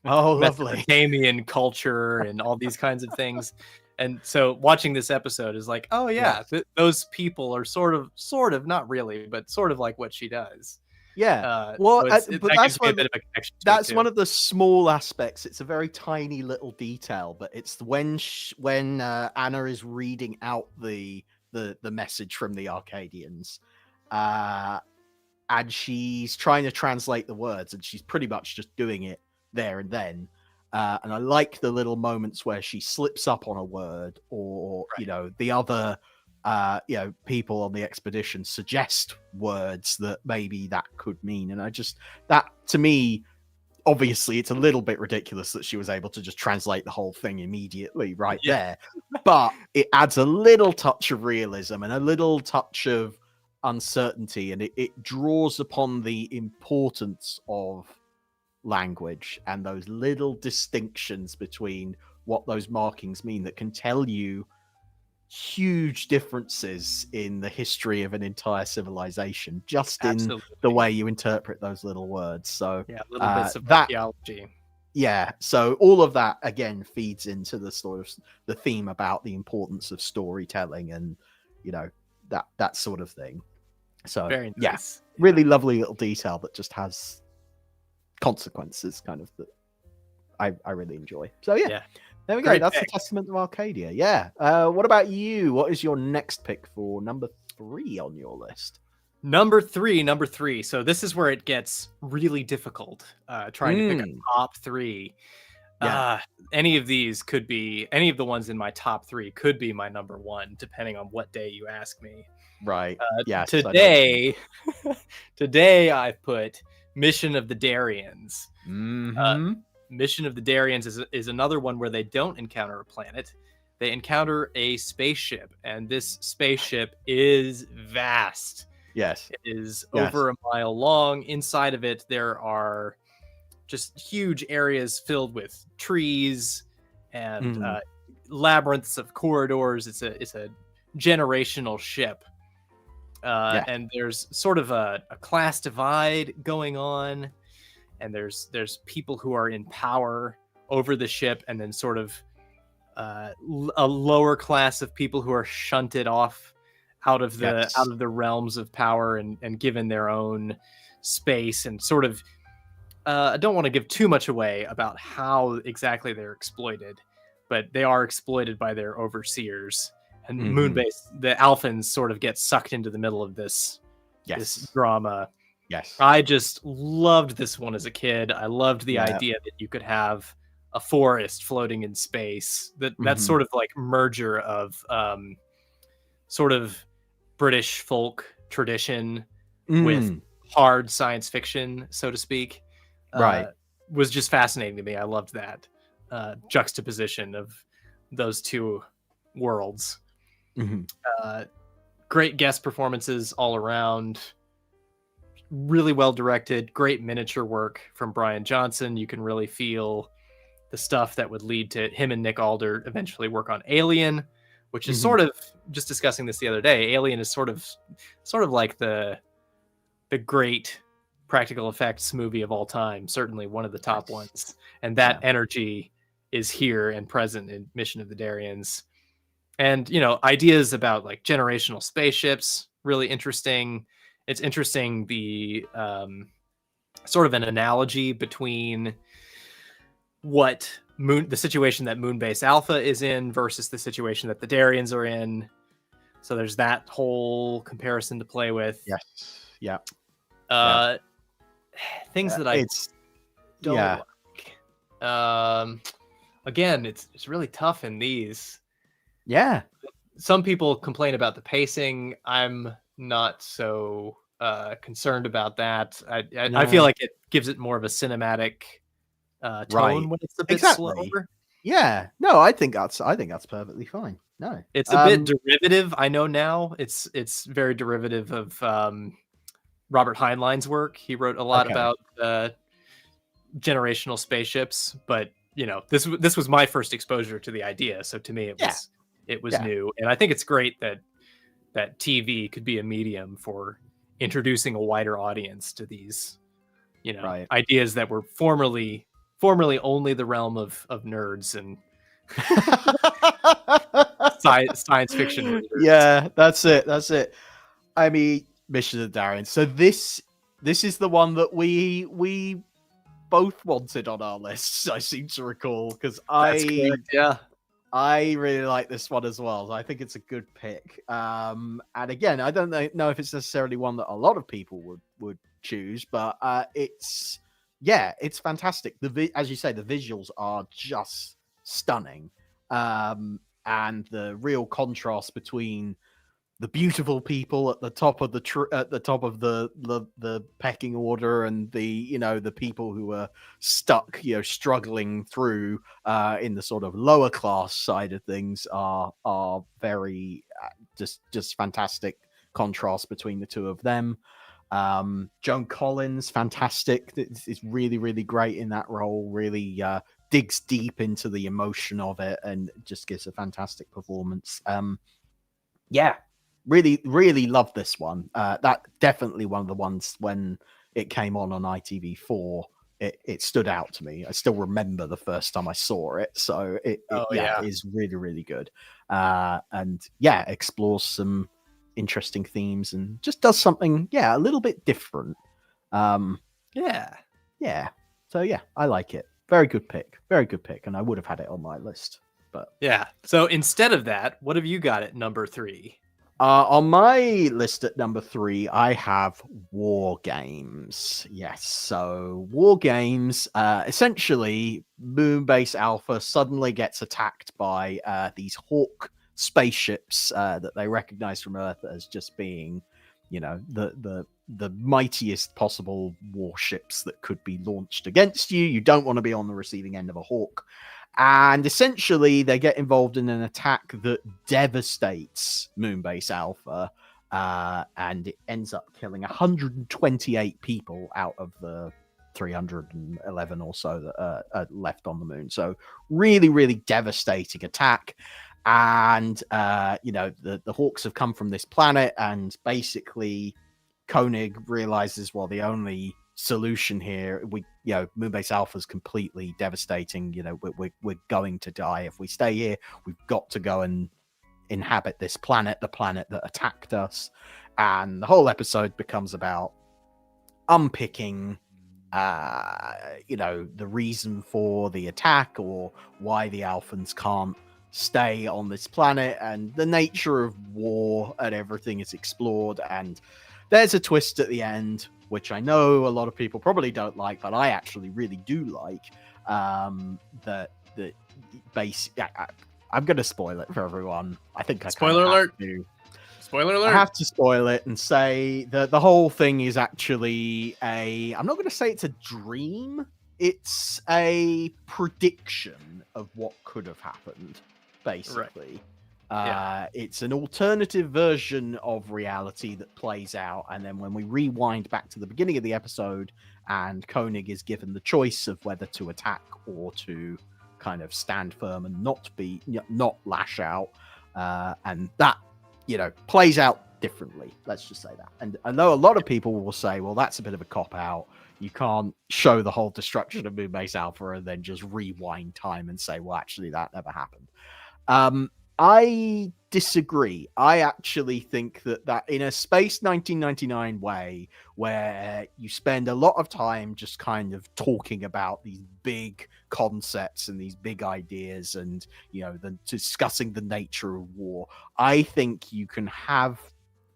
Mesopotamian culture and all these kinds of things. And so watching this episode is like, those people are sort of not really, but sort of like what she does. But that's one of the small aspects. It's a very tiny little detail, but it's when Anna is reading out the message from the Arcadians, and she's trying to translate the words, and she's pretty much just doing it there and then. And I like the little moments where she slips up on a word, or the other people on the expedition suggest words that maybe that could mean. And that to me, obviously it's a little bit ridiculous that she was able to just translate the whole thing immediately there, but it adds a little touch of realism and a little touch of uncertainty, and it draws upon the importance of language and those little distinctions between what those markings mean that can tell you huge differences in the history of an entire civilization just in the way you interpret those little words. So little bits of archaeology. So all of that again feeds into the sort of the theme about the importance of storytelling and that sort of thing. So very nice. Really lovely little detail that just has consequences kind of that I really enjoy. So there we go. That's the Testament of Arcadia. What about you? What is your next pick for number 3 on your list? Number three. So this is where it gets really difficult trying to pick a top 3. Any of these could be, any of the ones in my top 3 could be my number 1, depending on what day you ask me. Right. Today I've put Mission of the Darians. Mission of the Darians is another one where they don't encounter a planet. They encounter a spaceship, and this spaceship is vast. Yes. It is over a mile long. Inside of it, there are just huge areas filled with trees and labyrinths of corridors. It's a generational ship. And there's sort of a class divide going on. And there's people who are in power over the ship, and then sort of a lower class of people who are shunted off out of the realms of power and given their own space, and sort of I don't want to give too much away about how exactly they're exploited, but they are exploited by their overseers. And Moonbase, the Alphans, sort of get sucked into the middle of this drama. Yes. I just loved this one as a kid. I loved the idea that you could have a forest floating in space. That's sort of like merger of sort of British folk tradition with hard science fiction, so to speak. Was just fascinating to me. I loved that juxtaposition of those two worlds. Great guest performances all around. Really well directed, great miniature work from Brian Johnson. You can really feel the stuff that would lead to him and Nick Alder eventually work on Alien, which is sort of, just discussing this the other day, Alien is sort of like the great practical effects movie of all time, certainly one of the top ones. And that energy is here and present in Mission of the Darians. And, ideas about like generational spaceships, really interesting. It's interesting, the sort of an analogy between what the situation that Moonbase Alpha is in versus the situation that the Darians are in. So there's that whole comparison to play with. Yes. Yeah. Things that I don't like. Again, it's really tough in these. Yeah. Some people complain about the pacing. I'm not so concerned about that. I feel like it gives it more of a cinematic tone when it's a bit slower. Yeah, no, I think that's perfectly fine. No, it's a bit derivative. I know now it's very derivative of Robert Heinlein's work. He wrote a lot about generational spaceships, but this was my first exposure to the idea. So to me, it was new, and I think it's great that TV could be a medium for introducing a wider audience to these, ideas that were formerly only the realm of nerds and science fiction readers. Yeah, that's it. I mean, Mission of the Darians. So this is the one that we both wanted on our lists, I seem to recall, because I really like this one as well. I think it's a good pick. And again, I don't know if it's necessarily one that a lot of people would choose, but it's fantastic. As you say, the visuals are just stunning. And the real contrast between the beautiful people at the top of the pecking order, and the people who are stuck, struggling through in the sort of lower class side of things are very just fantastic contrast between the two of them. Joan Collins, fantastic. It's really, really great in that role. Really digs deep into the emotion of it and just gives a fantastic performance. Yeah, really, really love this one. That definitely one of the ones when it came on ITV4. It stood out to me. I still remember the first time I saw it. So it is really, really good. And yeah, explores some interesting themes and just does something, a little bit different. Yeah. So yeah, I like it. Very good pick. And I would have had it on my list. But yeah. So instead of that, what have you got at number 3? On my list at number 3, I have War Games. Yes, so War Games, essentially, Moonbase Alpha suddenly gets attacked by these Hawk spaceships that they recognize from Earth as just being, the mightiest possible warships that could be launched against you. You don't want to be on the receiving end of a Hawk. And essentially, they get involved in an attack that devastates Moonbase Alpha, and it ends up killing 128 people out of the 311 or so that are left on the moon. So really, really devastating attack. And, the Hawks have come from this planet, and basically Koenig realizes, well, the only solution here, Moonbase Alpha is completely devastating. We're going to die if we stay here. We've got to go and inhabit this planet, the planet that attacked us. And the whole episode becomes about unpicking the reason for the attack, or why the Alphans can't stay on this planet, and the nature of war, and everything is explored. And there's a twist at the end, which I know a lot of people probably don't like, but I actually really do like. I'm going to spoil it for everyone. I think I Spoiler alert. Spoiler alert. I have to spoil it and say that the whole thing is actually I'm not going to say it's a dream. It's a prediction of what could have happened, basically. Right. It's an alternative version of reality that plays out, and then when we rewind back to the beginning of the episode, and Koenig is given the choice of whether to attack or to kind of stand firm and not lash out, and that plays out differently. Let's just say that. And I know a lot of people will say, well, that's a bit of a cop out. You can't show the whole destruction of Moonbase Alpha and then just rewind time and say, well, actually, that never happened. I disagree. I actually think that in a Space 1999 way, where you spend a lot of time just kind of talking about these big concepts and these big ideas, and discussing the nature of war, I think you can have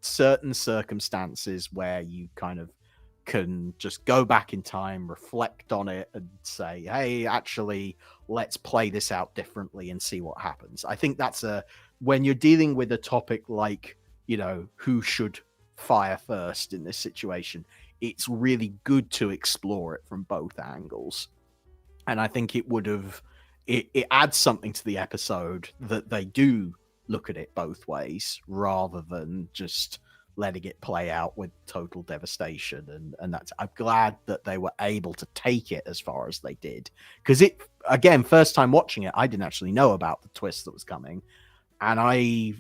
certain circumstances where you kind of can just go back in time, reflect on it, and say, hey, actually, let's play this out differently and see what happens. I think that's when you're dealing with a topic like, who should fire first in this situation, it's really good to explore it from both angles. And I think it adds something to the episode that they do look at it both ways, rather than just letting it play out with total devastation. And I'm glad that they were able to take it as far as they did, because first time watching it, I didn't actually know about the twist that was coming, and I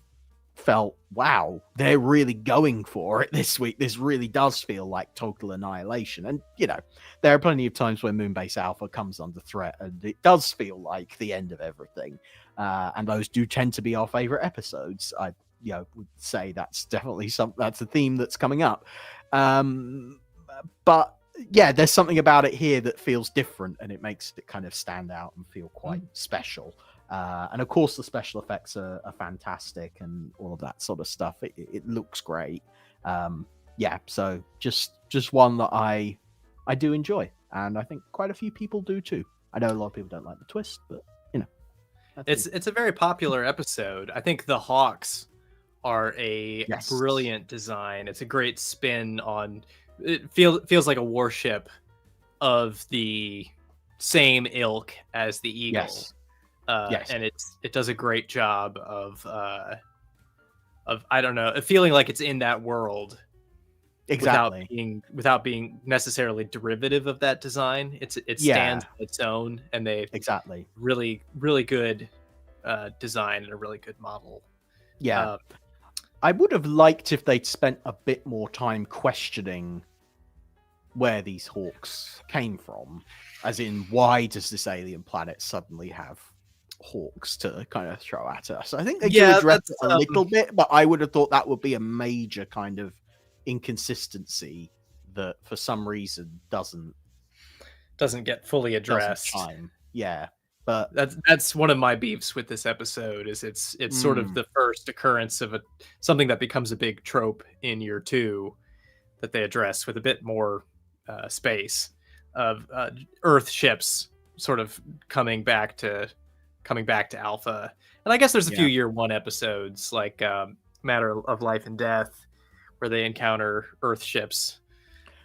felt, wow, they're really going for it this week. This really does feel like total annihilation. And there are plenty of times when Moonbase Alpha comes under threat, and it does feel like the end of everything, and those do tend to be our favorite episodes. I would say that's definitely that's a theme that's coming up. But yeah, there's something about it here that feels different, and it makes it kind of stand out and feel quite special. And of course, the special effects are fantastic, and all of that sort of stuff. It looks great. So just one that I do enjoy, and I think quite a few people do too. I know a lot of people don't like the twist, but it's a very popular episode. I think the Hawks are a Yes. brilliant design. It's a great spin on. It feels like a warship of the same ilk as the Eagle. Yes. And it does a great job of I don't know, feeling like it's in that world Exactly. without being necessarily derivative of that design. It stands on its own, and they Exactly. really good design and a really good model. Yeah. I would have liked if they'd spent a bit more time questioning where these hawks came from, as in, why does this alien planet suddenly have hawks to kind of throw at us? I think they do address it a little bit, but I would have thought that would be a major kind of inconsistency that for some reason doesn't get fully addressed. Yeah, but that's one of my beefs with this episode. Is it's sort of the first occurrence of something that becomes a big trope in year 2 that they address with a bit more space of Earth ships sort of coming back to Alpha. And I guess there's a few year 1 episodes like Matter of Life and Death where they encounter Earth ships.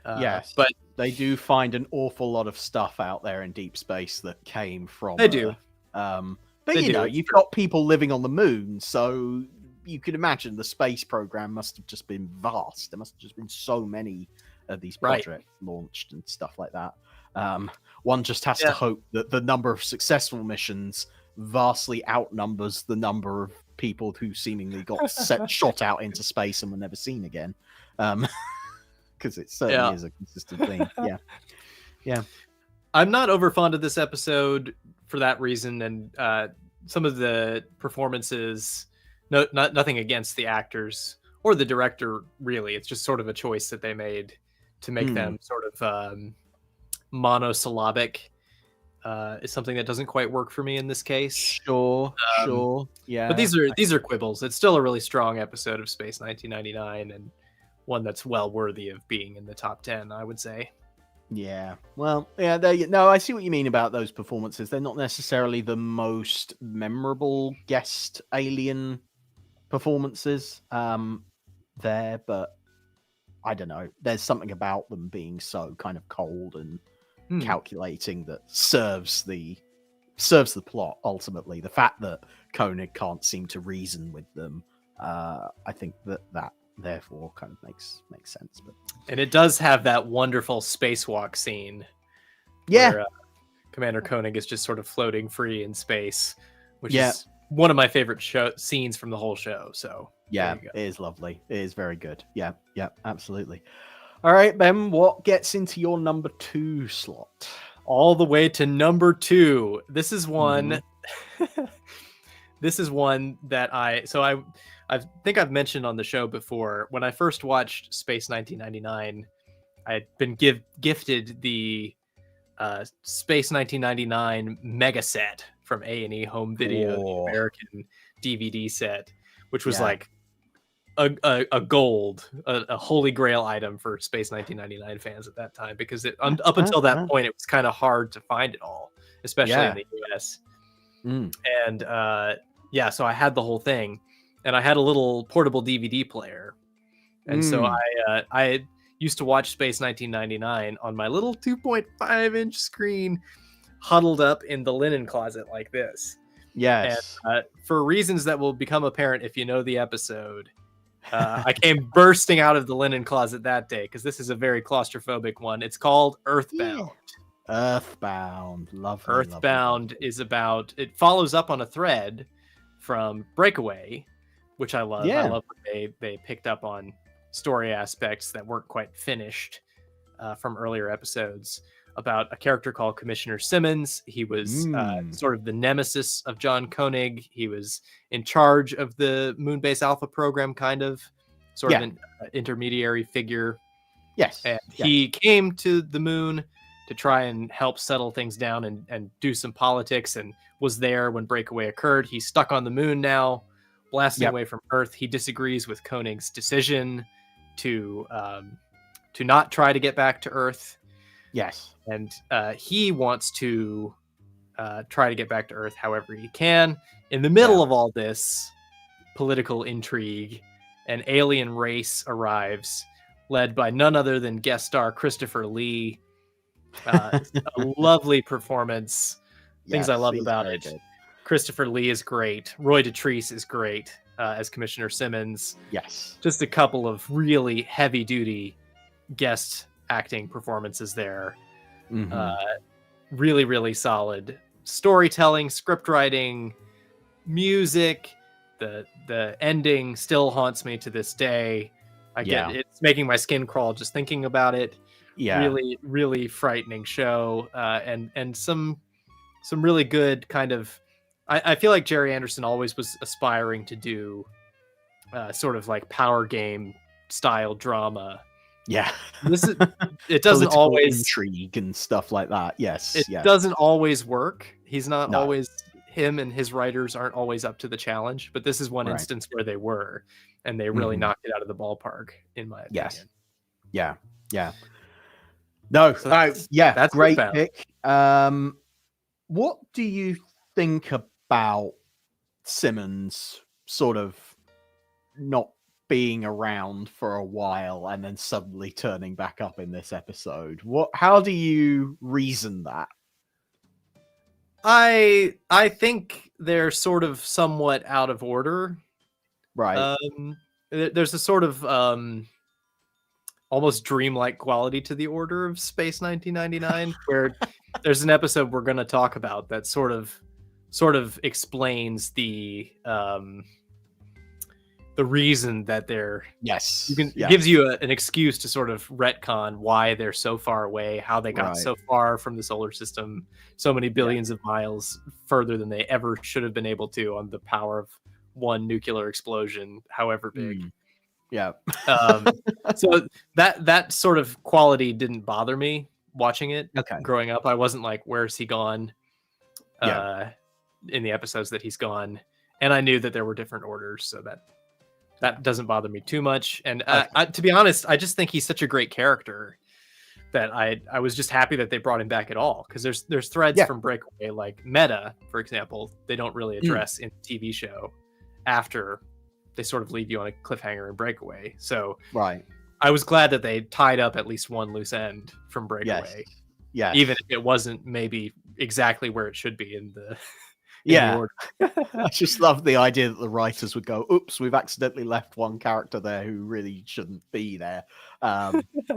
Yes, but they do find an awful lot of stuff out there in deep space that came from. They do. But you've got people living on the moon, so you could imagine the space program must have just been vast. There must have just been so many of these projects launched and stuff like that. One just has to hope that the number of successful missions vastly outnumbers the number of people who seemingly got shot out into space and were never seen again. Because it certainly is a consistent thing. Yeah. I'm not over fond of this episode for that reason, and some of the performances. Nothing against the actors or the director, really. It's just sort of a choice that they made to make them sort of monosyllabic. Is something that doesn't quite work for me in this case. Sure, yeah. But these are quibbles. It's still a really strong episode of Space 1999, and one that's well worthy of being in the top 10, I would say. Yeah, well, I see what you mean about those performances. They're not necessarily the most memorable guest alien performances there, but I don't know. There's something about them being so kind of cold and calculating that serves the plot ultimately. The fact that Koenig can't seem to reason with them, I think that therefore kind of makes sense. And it does have that wonderful spacewalk scene where Commander Koenig is just sort of floating free in space, which is one of my favorite scenes from the whole show. So it is lovely. It is very good. Yeah, absolutely. All right, Ben, what gets into your number 2 slot? All the way to number 2. This is one. This is one that I think I've mentioned on the show before. When I first watched Space 1999, I had been gifted the Space 1999 mega set from A&E Home Video, the American DVD set, which was like a gold, a holy grail item for Space 1999 fans at that time, because up until that point, it was kind of hard to find it all, especially in the US. And so I had the whole thing. And I had a little portable DVD player. And so I used to watch Space 1999 on my little 2.5-inch screen, huddled up in the linen closet like this. Yes. And for reasons that will become apparent if you know the episode, I came bursting out of the linen closet that day, because this is a very claustrophobic one. It's called Earthbound. Earthbound. Lovely. Earthbound is about... It follows up on a thread from Breakaway, which I love. I love that they picked up on story aspects that weren't quite finished from earlier episodes, about a character called Commissioner Simmons. He was sort of the nemesis of John Koenig. He was in charge of the Moonbase Alpha program, kind of, sort of an intermediary figure. Yes. And he came to the moon to try and help settle things down and do some politics, and was there when Breakaway occurred. He's stuck on the moon now, blasting away from Earth. He disagrees with Koenig's decision to not try to get back to Earth. Yes. And he wants to try to get back to Earth however he can. In the middle of all this, political intrigue. An alien race arrives, led by none other than guest star Christopher Lee. A lovely performance. Things I love he's about very it. good. Christopher Lee is great. Roy Dotrice is great as Commissioner Simmons. Yes. Just a couple of really heavy-duty guest acting performances there. Mhm. Really, really solid storytelling, script writing, music. The ending still haunts me to this day. I get it's making my skin crawl just thinking about it. Yeah. Really, really frightening show, and some really good kind of. I feel like Jerry Anderson always was aspiring to do sort of like Power Game style drama. Yeah. This is it doesn't Political always intrigue and stuff like that. Yes. it yes. doesn't always work. He's not No. always him and his writers aren't always up to the challenge, but this is one Right. instance where they were, and they really Mhm. knocked it out of the ballpark, in my opinion. Yes. Yeah. Yeah. No. So that's great Earthbound. pick. What do you think about Simmons sort of not being around for a while and then suddenly turning back up in this episode? How do you reason that? I think they're sort of somewhat out of order. Right. There's a sort of almost dreamlike quality to the Order of Space 1999, where there's an episode we're going to talk about that sort of explains the reason that they're Yes. gives you an excuse to sort of retcon why they're so far away, how they got Right. so far from the solar system, so many billions of miles further than they ever should have been able to on the power of one nuclear explosion, however big. Yeah. So that sort of quality didn't bother me watching it. Okay. Growing up, I wasn't like, where's he gone? Yeah. In the episodes that he's gone, and I knew that there were different orders, so that doesn't bother me too much. And to be honest, I just think he's such a great character that I was just happy that they brought him back at all, because there's threads from Breakaway, like Meta, for example, they don't really address in the TV show after they sort of leave you on a cliffhanger in Breakaway. So Right. I was glad that they tied up at least one loose end from Breakaway, Yes. even if it wasn't maybe exactly where it should be in the Yeah. order. I just love the idea that the writers would go, oops, we've accidentally left one character there who really shouldn't be there. And it's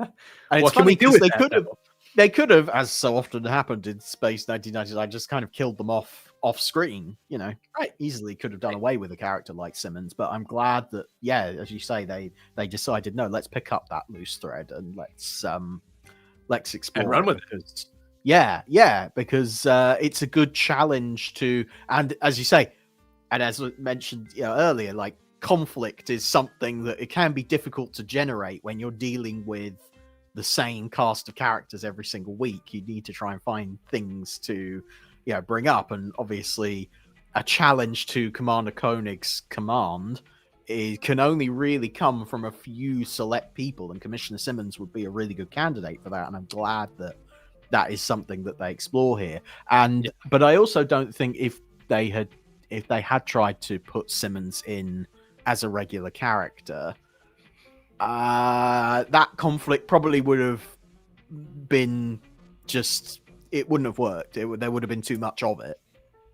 What can funny we do because with they that, could have, though? they could have, as so often happened in Space 1999, just kind of killed them off screen, you know. Right. Easily could have done away with a character like Simmons, but I'm glad that, as you say, they decided, no, let's pick up that loose thread and let's explore And run it, with it. because because it's a good challenge to, and as you say, and as I mentioned earlier, like, conflict is something that it can be difficult to generate when you're dealing with the same cast of characters every single week. You need to try and find things to bring up, and obviously a challenge to Commander Koenig's command can only really come from a few select people, and Commissioner Simmons would be a really good candidate for that, and I'm glad that is something that they explore here. But I also don't think if they had tried to put Simmons in as a regular character, that conflict probably would have been it wouldn't have worked. There would have been too much of it.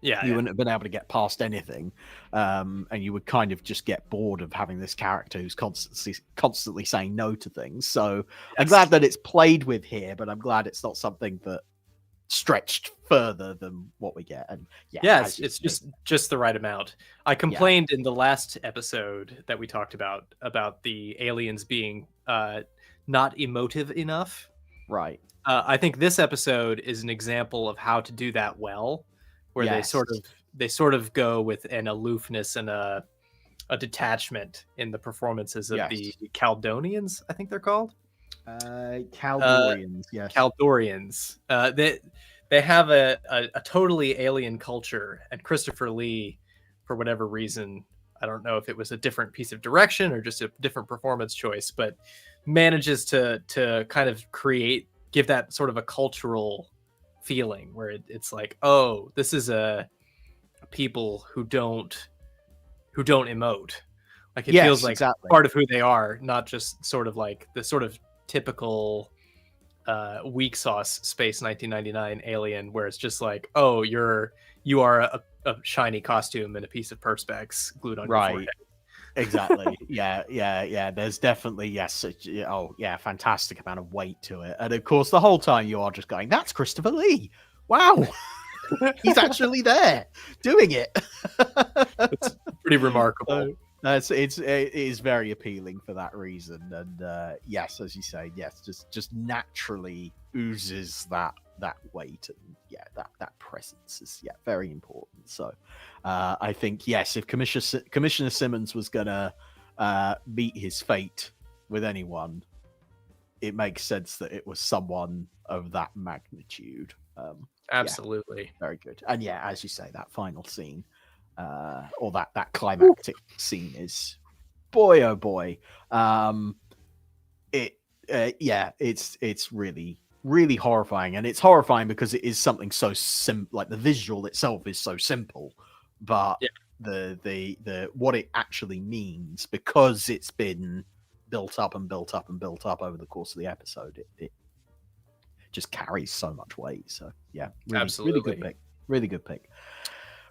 You wouldn't have been able to get past anything, and you would kind of just get bored of having this character who's constantly saying no to things. So I'm glad that it's played with here, but I'm glad it's not something that stretched further than what we get. And it's just the right amount. I complained in the last episode that we talked about the aliens being not emotive enough. Right. I think this episode is an example of how to do that well, where they sort of go with an aloofness and a detachment in the performances of the Caldonians, I think they're called. Caldorians, yes. Caldorians. They have a totally alien culture, and Christopher Lee, for whatever reason, I don't know if it was a different piece of direction or just a different performance choice, but manages to kind of give that sort of a cultural feeling where it's like, oh, this is a people who who don't emote. Like it Yes, feels like exactly. part of who they are, not just sort of like the sort of typical weak sauce space 1999 alien, where it's just like, oh, you are a shiny costume and a piece of perspex glued on your Right. forehead. Exactly. Yeah. There's definitely, yes. Fantastic amount of weight to it. And of course, the whole time you are just going, that's Christopher Lee. Wow. He's actually there doing it. It's pretty remarkable. It is very appealing for that reason. And yes, as you say, yes, just naturally oozes that weight, and that presence is very important. So I think, yes, if Commissioner Simmons was gonna meet his fate with anyone, it makes sense that it was someone of that magnitude. Absolutely. Very good. And as you say, that final scene, or that climactic scene is, boy oh boy, it's really horrifying. And it's horrifying because it is something so like the visual itself is so simple, but the what it actually means, because it's been built up and built up and built up over the course of the episode, it just carries so much weight. So absolutely, really good pick.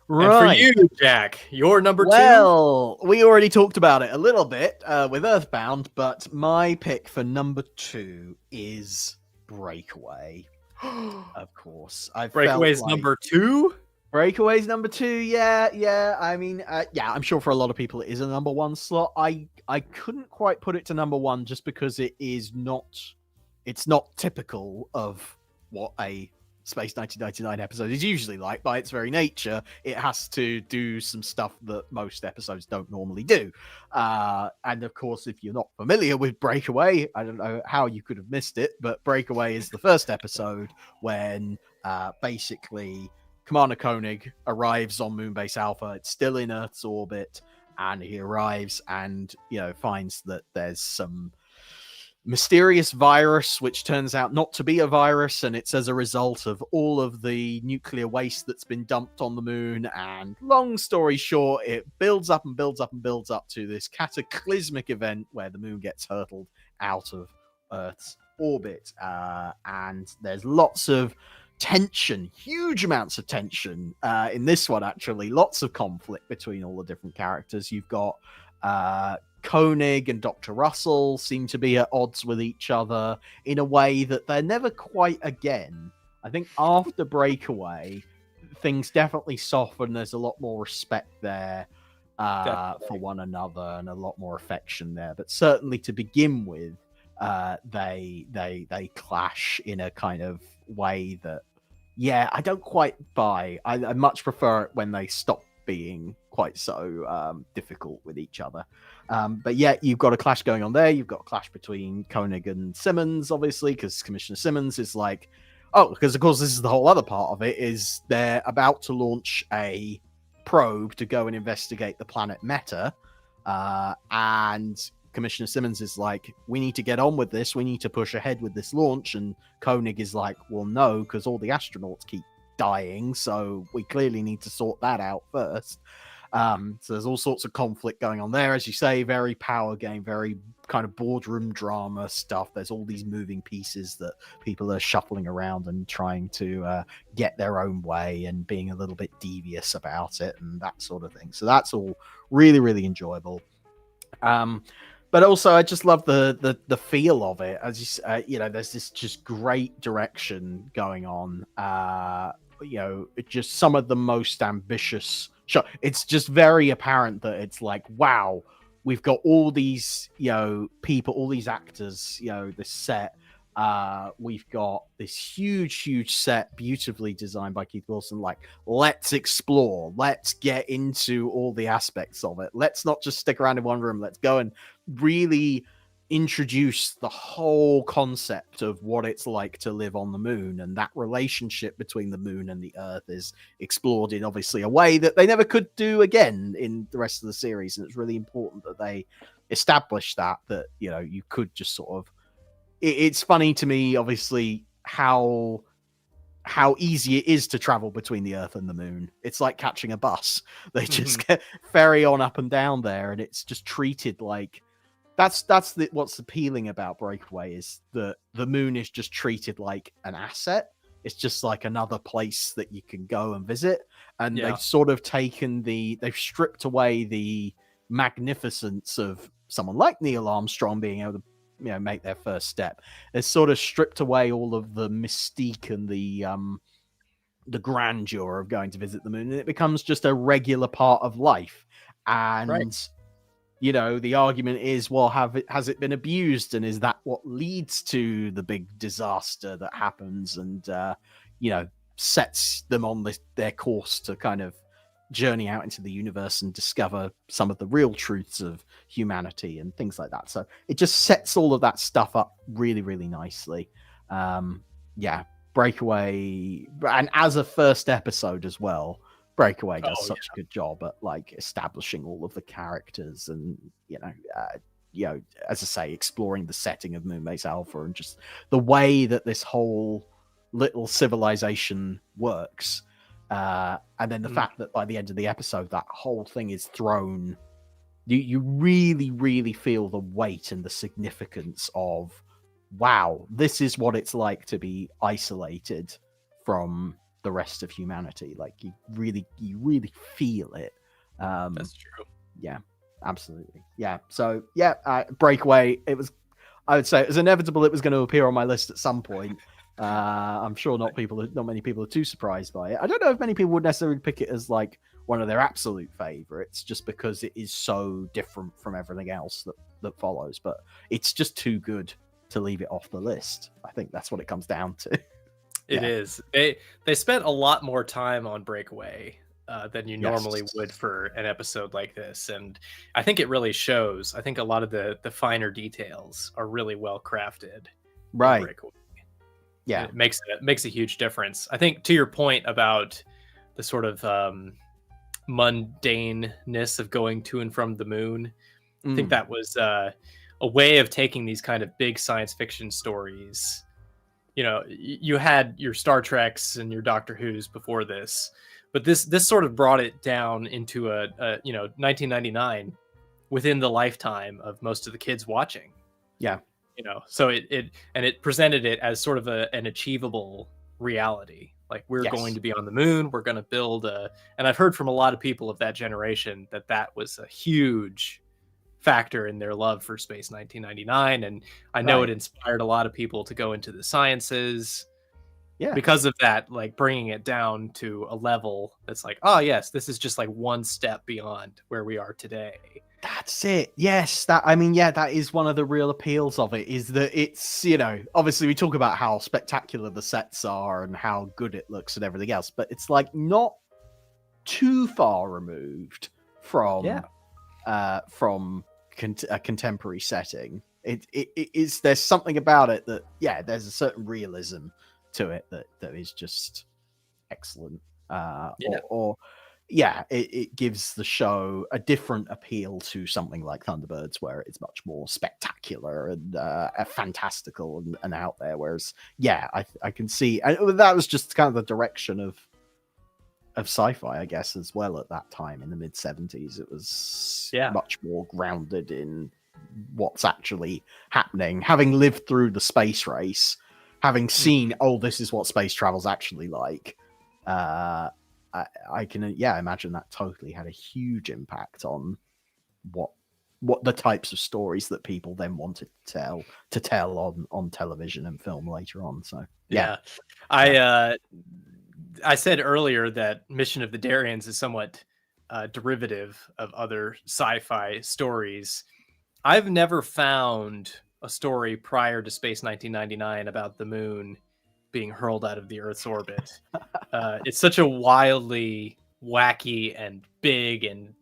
Right. And for you, Jack, your number two? Well, we already talked about it a little bit with Earthbound, but my pick for number 2 is Breakaway. Of course. Breakaway's number 2? Breakaway's number 2, yeah. I mean, I'm sure for a lot of people it is a number 1 slot. I couldn't quite put it to number 1 just because it's not typical of what a Space 1999 episode is usually like. By its very nature, it has to do some stuff that most episodes don't normally do. And of course, if you're not familiar with Breakaway, I don't know how you could have missed it, but Breakaway is the first episode when basically Commander Koenig arrives on Moonbase Alpha. It's still in Earth's orbit, and he arrives and finds that there's some mysterious virus, which turns out not to be a virus, and it's as a result of all of the nuclear waste that's been dumped on the moon. And long story short, it builds up and builds up and builds up to this cataclysmic event where the moon gets hurtled out of Earth's orbit. And there's lots of tension, huge amounts of tension in this one, actually. Lots of conflict between all the different characters. You've got Koenig and Dr. Russell seem to be at odds with each other in a way that they're never quite again. I think after Breakaway, things definitely soften. There's a lot more respect there for one another and a lot more affection there. But certainly to begin with, they clash in a kind of way that, I don't quite buy. I much prefer it when they stop being quite so difficult with each other. But you've got a clash going on there. You've got a clash between Koenig and Simmons, obviously, because Commissioner Simmons is like, because of course this is the whole other part of it, is they're about to launch a probe to go and investigate the planet Meta, and Commissioner Simmons is like, we need to get on with this. We need to push ahead with this launch. And Koenig is like, well, no, because all the astronauts keep dying, so we clearly need to sort that out first. So there's all sorts of conflict going on there, as you say. Very power game, very kind of boardroom drama stuff. There's all these moving pieces that people are shuffling around and trying to get their own way and being a little bit devious about it and that sort of thing. So that's all really, really enjoyable. But also, I just love the feel of it. As there's this just great direction going on. Just some of the most ambitious. Sure, it's just very apparent that it's like, wow, we've got all these, people, all these actors, this set. We've got this huge set, beautifully designed by Keith Wilson. Like, let's explore. Let's get into all the aspects of it. Let's not just stick around in one room. Let's go and really introduce the whole concept of what it's like to live on the moon, and that relationship between the moon and the Earth is explored in obviously a way that they never could do again in the rest of the series. And it's really important that they establish that you could just sort of. It's funny to me, obviously, how how easy it is to travel between the Earth and the Moon. It's like catching a bus. They just get ferry on up and down there, and it's just treated like that's what's appealing about Breakaway is that the Moon is just treated like an asset. It's just like another place that you can go and visit, and they've sort of they've stripped away the magnificence of someone like Neil Armstrong being able to make their first step. It's sort of stripped away all of the mystique and the grandeur of going to visit the Moon, and it becomes just a regular part of life. And the argument is, well, has it been abused, and is that what leads to the big disaster that happens and sets them on their course to kind of journey out into the universe and discover some of the real truths of humanity and things like that. So it just sets all of that stuff up really, really nicely. Breakaway, and as a first episode as well, Breakaway does such a good job at like establishing all of the characters and as I say, exploring the setting of Moonbase Alpha and just the way that this whole little civilization works. And then the fact that by the end of the episode, that whole thing is thrown, you really, really feel the weight and the significance of, wow, this is what it's like to be isolated from the rest of humanity. Like you really feel it. That's true. Yeah, absolutely. Yeah. So Breakaway, I would say it was inevitable it was going to appear on my list at some point. I'm sure not many people are too surprised by it. I don't know if many people would necessarily pick it as like one of their absolute favorites, just because it is so different from everything else that follows. But it's just too good to leave it off the list. I think that's what it comes down to. It is. They spent a lot more time on Breakaway than you normally would for an episode like this, and I think it really shows. I think a lot of the finer details are really well crafted. Right. Breakaway. Yeah, it makes a huge difference. I think to your point about the sort of mundaneness of going to and from the moon, I think that was a way of taking these kind of big science fiction stories. You had your Star Treks and your Doctor Who's before this, but this sort of brought it down into a 1999 within the lifetime of most of the kids watching. Yeah. So it presented it as sort of an achievable reality. Like we're going to be on the moon. We're going to build and I've heard from a lot of people of that generation that was a huge factor in their love for Space 1999. And I know it inspired a lot of people to go into the sciences. Yeah. Because of that, like bringing it down to a level that's like, oh yes, this is just like one step beyond where we are today. That's it. Yes, that is one of the real appeals of it, is that it's, obviously we talk about how spectacular the sets are and how good it looks and everything else, but it's like not too far removed from a contemporary setting. It is, there's something about it that, there's a certain realism to it that is just excellent. It gives the show a different appeal to something like Thunderbirds, where it's much more spectacular and fantastical and out there. Whereas, I can see, and that was just kind of the direction of sci-fi, I guess, as well at that time in the mid 70s. It was much more grounded in what's actually happening. Having lived through the space race, having seen, this is what space travel's actually like. I can imagine that totally had a huge impact on what the types of stories that people then wanted to tell on television and film later on. So I said earlier that Mission of the Darians is somewhat derivative of other sci-fi stories. I've never found a story prior to Space 1999 about the moon being hurled out of the Earth's orbit. It's such a wildly wacky and big and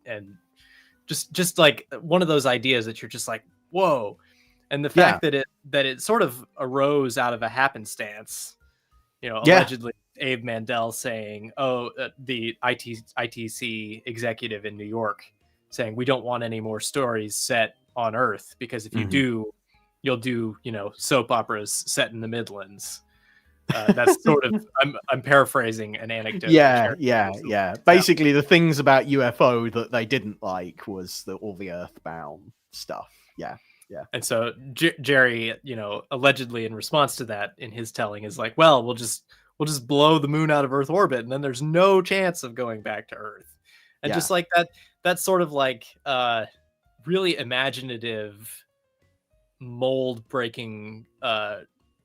just like one of those ideas that you're just like, whoa. And the fact that it sort of arose out of a happenstance, allegedly Abe Mandel saying, the ITC executive in New York saying, we don't want any more stories set on Earth, because if you do, you'll do, soap operas set in the Midlands. That's sort of I'm paraphrasing an anecdote. Yeah. Basically, the things about UFO that they didn't like was all the Earthbound stuff. Yeah. And so Jerry, allegedly in response to that, in his telling, is like, well, we'll just blow the moon out of Earth orbit, and then there's no chance of going back to Earth. And just like that's sort of like really imaginative, mold breaking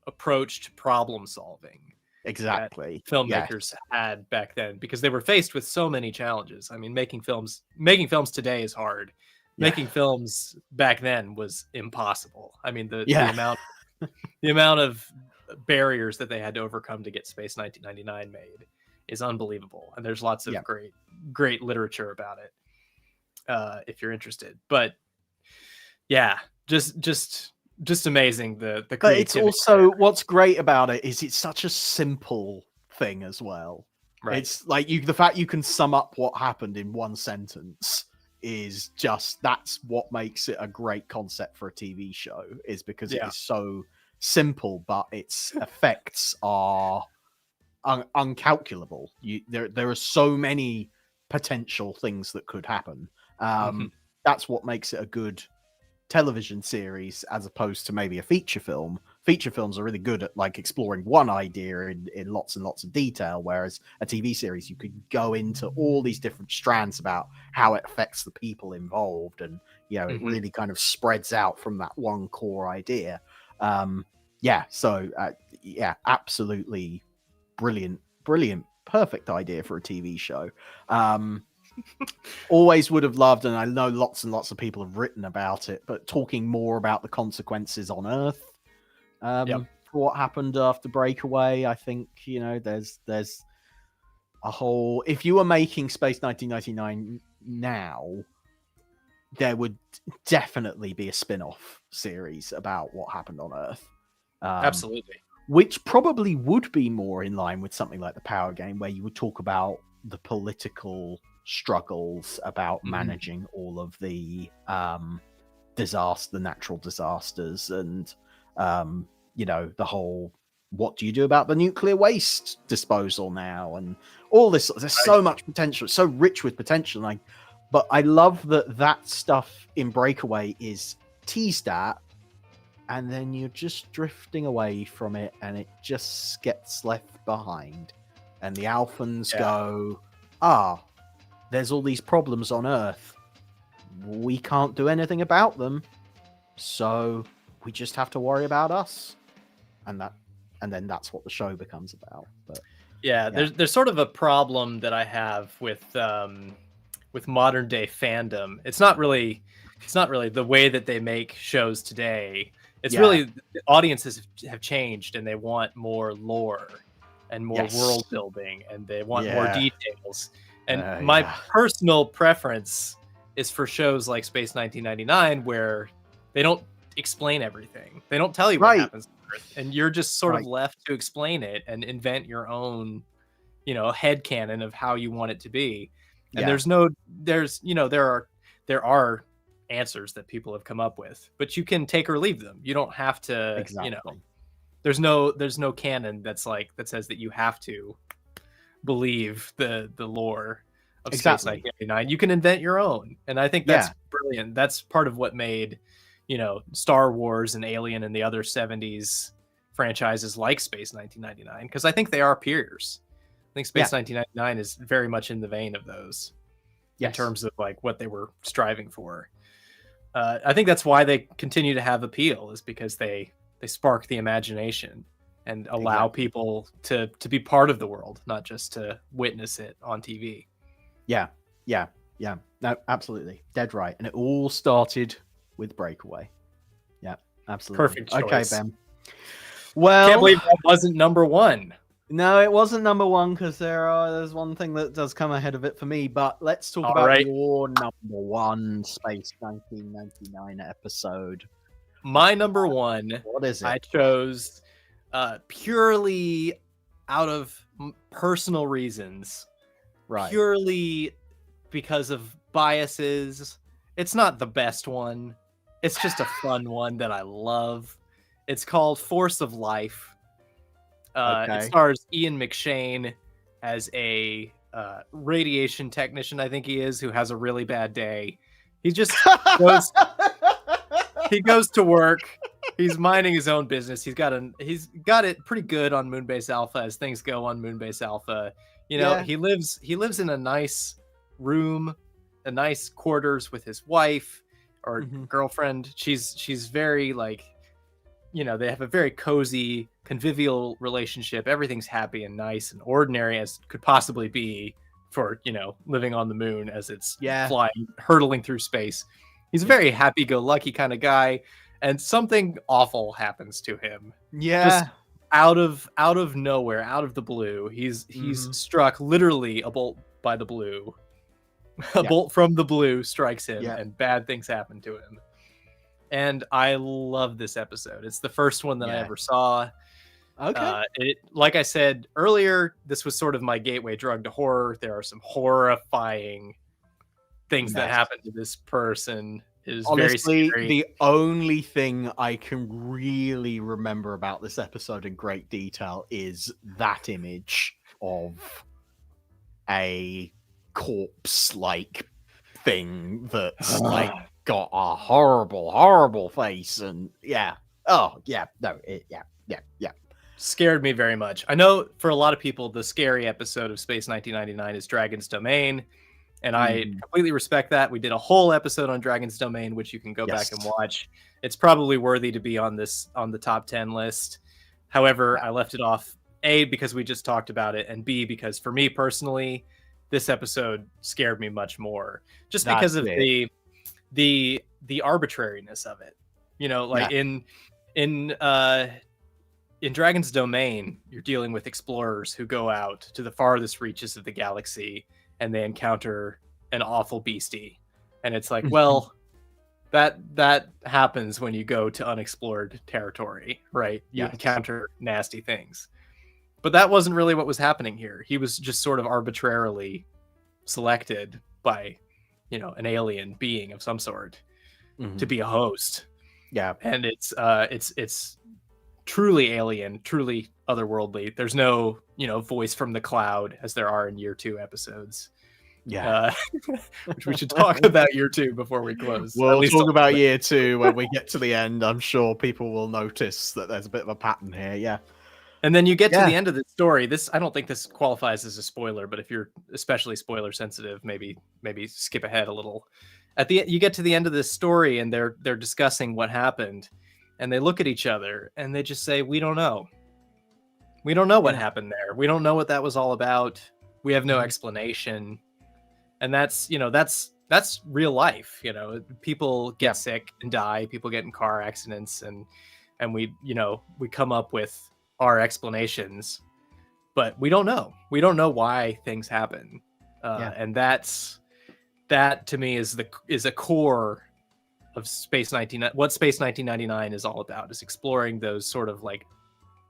approach to problem solving. Exactly. Filmmakers had back then, because they were faced with so many challenges. I mean, making films today is hard. Making films back then was impossible. I mean, the amount of barriers that they had to overcome to get Space 1999 made is unbelievable. And there's lots of great literature about it, if you're interested. But yeah, just amazing the creativity. But it's also what's great about it is it's such a simple thing as well. Right. It's like the fact you can sum up what happened in one sentence is that's what makes it a great concept for a TV show, is because it is so simple, but its effects are uncalculable. There are so many potential things that could happen. That's what makes it a good television series as opposed to maybe a feature film. Feature films are really good at like exploring one idea in lots and lots of detail, whereas a TV series, you could go into all these different strands about how it affects the people involved, and it really kind of spreads out from that one core idea. Absolutely brilliant, perfect idea for a TV show. Always would have loved, and I know lots and lots of people have written about it, but talking more about the consequences on Earth for what happened after Breakaway. I think there's a whole, if you were making Space 1999 now, there would definitely be a spin-off series about what happened on Earth. Absolutely. Which probably would be more in line with something like the Power Game, where you would talk about the political struggles about managing all of the natural disasters, and the whole, what do you do about the nuclear waste disposal now, and all this. There's so much potential. It's so rich with potential. But I love that stuff in Breakaway is teased at, and then you're just drifting away from it, and it just gets left behind. And the Alphans go, there's all these problems on Earth. We can't do anything about them, so we just have to worry about us. And then that's what the show becomes about. But there's sort of a problem that I have with modern day fandom. It's not really the way that they make shows today. It's really, the audiences have changed, and they want more lore and more world building, and they want more details. And my personal preference is for shows like Space 1999, where they don't explain everything. They don't tell you what happens on Earth, and you're just sort of left to explain it and invent your own, headcanon of how you want it to be. And there are answers that people have come up with, but you can take or leave them. You don't have to, there's no canon that says that you have to believe the lore of Space 1999. You can invent your own, and I think that's brilliant. That's part of what made Star Wars and Alien and the other 70s franchises like Space 1999, because I think they are peers. I think Space 1999 is very much in the vein of those in terms of like what they were striving for. I think that's why they continue to have appeal, is because they spark the imagination and allow people to be part of the world, not just to witness it on TV. Yeah. No, absolutely. Dead right. And it all started with Breakaway. Yeah, absolutely. Perfect choice. Okay, Ben. Well, can't believe that wasn't number one. No, it wasn't number one, because there's one thing that does come ahead of it for me. But let's talk about your number one Space 1999 episode. My number one. What is it? I chose purely out of personal reasons. Right. Purely because of biases. It's not the best one. It's just a fun one that I love. It's called Force of Life. It stars Ian McShane as a radiation technician, I think he is, who has a really bad day. He just goes, he goes to work. He's minding his own business. He's got it pretty good on Moonbase Alpha as things go on Moonbase Alpha. You know, he lives in a nice room, a nice quarters with his wife or girlfriend. She's very like, you know, they have a very cozy, convivial relationship. Everything's happy and nice and ordinary as could possibly be for, you know, living on the moon as it's flying, hurtling through space. He's a very happy-go-lucky kind of guy, and something awful happens to him. Yeah. Just out of nowhere, out of the blue. He's struck literally a bolt by the blue. A bolt from the blue strikes him, and bad things happen to him. And I love this episode. It's the first one that I ever saw. Okay. Like I said earlier, this was sort of my gateway drug to horror. There are some horrifying things that happen to this person. It is honestly very scary. The only thing I can really remember about this episode in great detail is that image of a corpse-like thing that's like got a horrible face, and scared me very much. I know for a lot of people the scary episode of Space 1999 is Dragon's Domain, and I completely respect that. We did a whole episode on Dragon's Domain, which you can go back and watch. It's probably worthy to be on the top 10 list. However, I left it off, A, because we just talked about it, and B, because for me personally, this episode scared me much more just because of the arbitrariness of it. You know, like in Dragon's Domain, you're dealing with explorers who go out to the farthest reaches of the galaxy and they encounter an awful beastie. And it's like, well, that happens when you go to unexplored territory, right? You encounter nasty things. But that wasn't really what was happening here. He was just sort of arbitrarily selected by, you know, an alien being of some sort to be a host. Yeah. And it's truly alien, truly otherworldly. There's no, you know, voice from the cloud as there are in Year 2 episodes. Which we should talk about Year 2 before we close. We'll talk about Year 2 when we get to the end. I'm sure people will notice that there's a bit of a pattern here. Yeah. And then you get to the end of the story. I don't think this qualifies as a spoiler, but if you're especially spoiler sensitive, maybe skip ahead a little. You get to the end of this story and they're discussing what happened. And they look at each other and they just say, we don't know. We don't know what happened there. We don't know what that was all about. We have no explanation. And that's real life. You know, people get sick and die. People get in car accidents and we come up with our explanations, but we don't know. We don't know why things happen. And that to me is a core of what Space 1999 is all about, is exploring those sort of like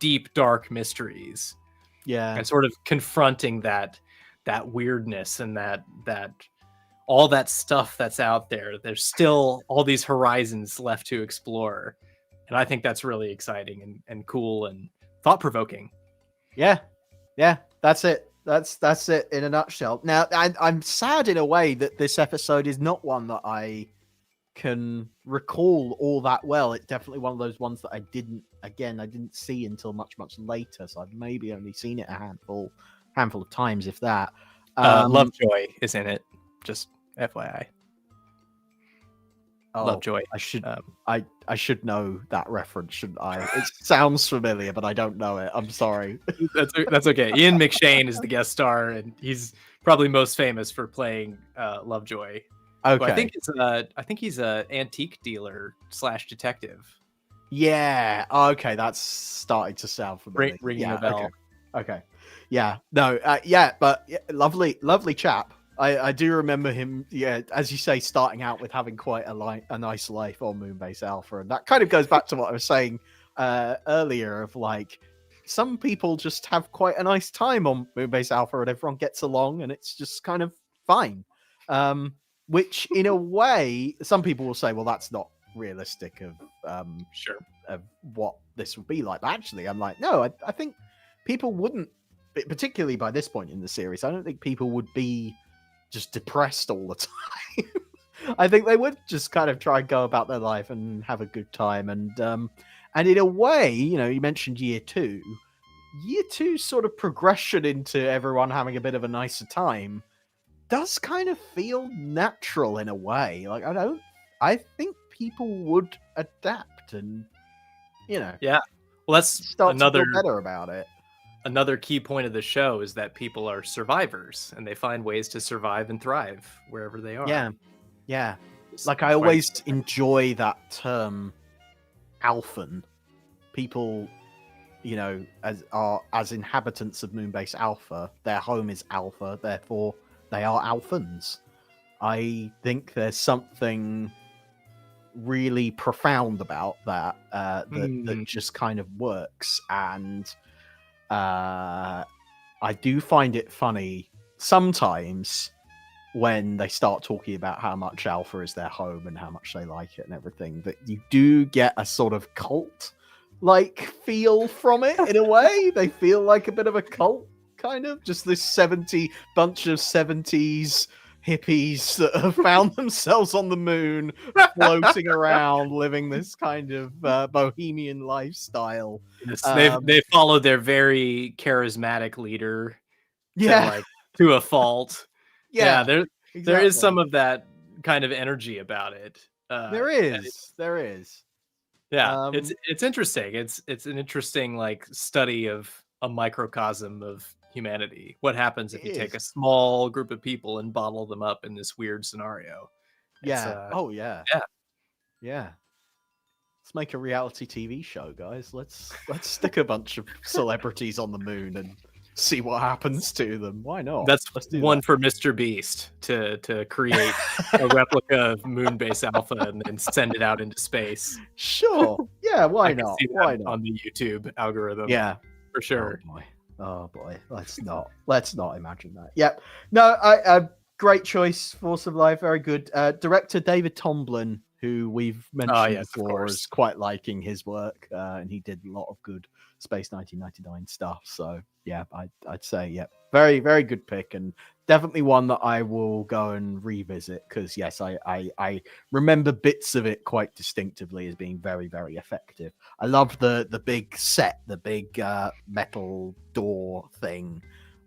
deep, dark mysteries. Yeah. And sort of confronting that weirdness and that all that stuff that's out there. There's still all these horizons left to explore. And I think that's really exciting and cool and thought-provoking. Yeah. That's it. That's it in a nutshell. Now, I'm sad in a way that this episode is not one that I can recall all that well. It's definitely one of those ones that I didn't see until much later. So I've maybe only seen it a handful of times, if that. Lovejoy is in it. Just FYI. Lovejoy. I should know that reference, shouldn't I? It sounds familiar, but I don't know it. I'm sorry. That's okay. Ian McShane is the guest star, and he's probably most famous for playing Lovejoy. Okay. I think he's a antique dealer / detective. Yeah. Okay, that's starting to sound familiar. Ringing a bell. Okay. Yeah. No. But lovely chap. I do remember him. Yeah, as you say, starting out with having quite a nice life on Moonbase Alpha, and that kind of goes back to what I was saying earlier. Of like, some people just have quite a nice time on Moonbase Alpha, and everyone gets along, and it's just kind of fine. Which, in a way, some people will say, well, that's not realistic of what this would be like. But actually, I'm like, no, I think people wouldn't, particularly by this point in the series, I don't think people would be just depressed all the time. I think they would just kind of try and go about their life and have a good time. And in a way, you know, you mentioned year two sort of progression into everyone having a bit of a nicer time does kind of feel natural in a way. Like, I think people would adapt and, you know, Yeah. Well, that's start another to feel better about it. another key point of the show is that people are survivors and they find ways to survive and thrive wherever they are. Yeah. It's Like, I quite- always enjoy that term, Alphan. People, you know, as inhabitants of Moonbase Alpha, their home is Alpha, therefore they are Alphans. I think there's something really profound about that that just kind of works, and I do find it funny sometimes when they start talking about how much Alpha is their home and how much they like it and everything, that you do get a sort of cult like feel from it in a way. They feel like a bit of a cult, kind of just this bunch of 70s hippies that have found themselves on the moon, floating around, living this kind of bohemian lifestyle. Yes, they follow their very charismatic leader Yeah, to a fault. yeah, there is some of that kind of energy about it. There is. Yeah, it's interesting. It's an interesting like study of a microcosm of humanity. What happens if you take a small group of people and bottle them up in this weird scenario? Yeah. Yeah. Let's make a reality TV show, guys. Let's stick a bunch of celebrities on the moon and see what happens to them. Why not? Let's do one that. for Mr. Beast to create a replica of Moonbase Alpha and then send it out into space. Sure. Yeah, why I can not? see that Why not? on the YouTube algorithm. Yeah, for sure. Oh boy. Let's not imagine that. Yep. No, I great choice. Force of Life, very good. Director David Tomblin, who we've mentioned before, is quite liking his work, and he did a lot of good Space 1999 stuff. So yeah, I'd say very, very good pick, and definitely one that I will go and revisit, because yes, I remember bits of it quite distinctively as being very, very effective. I love the big set, the big metal door thing.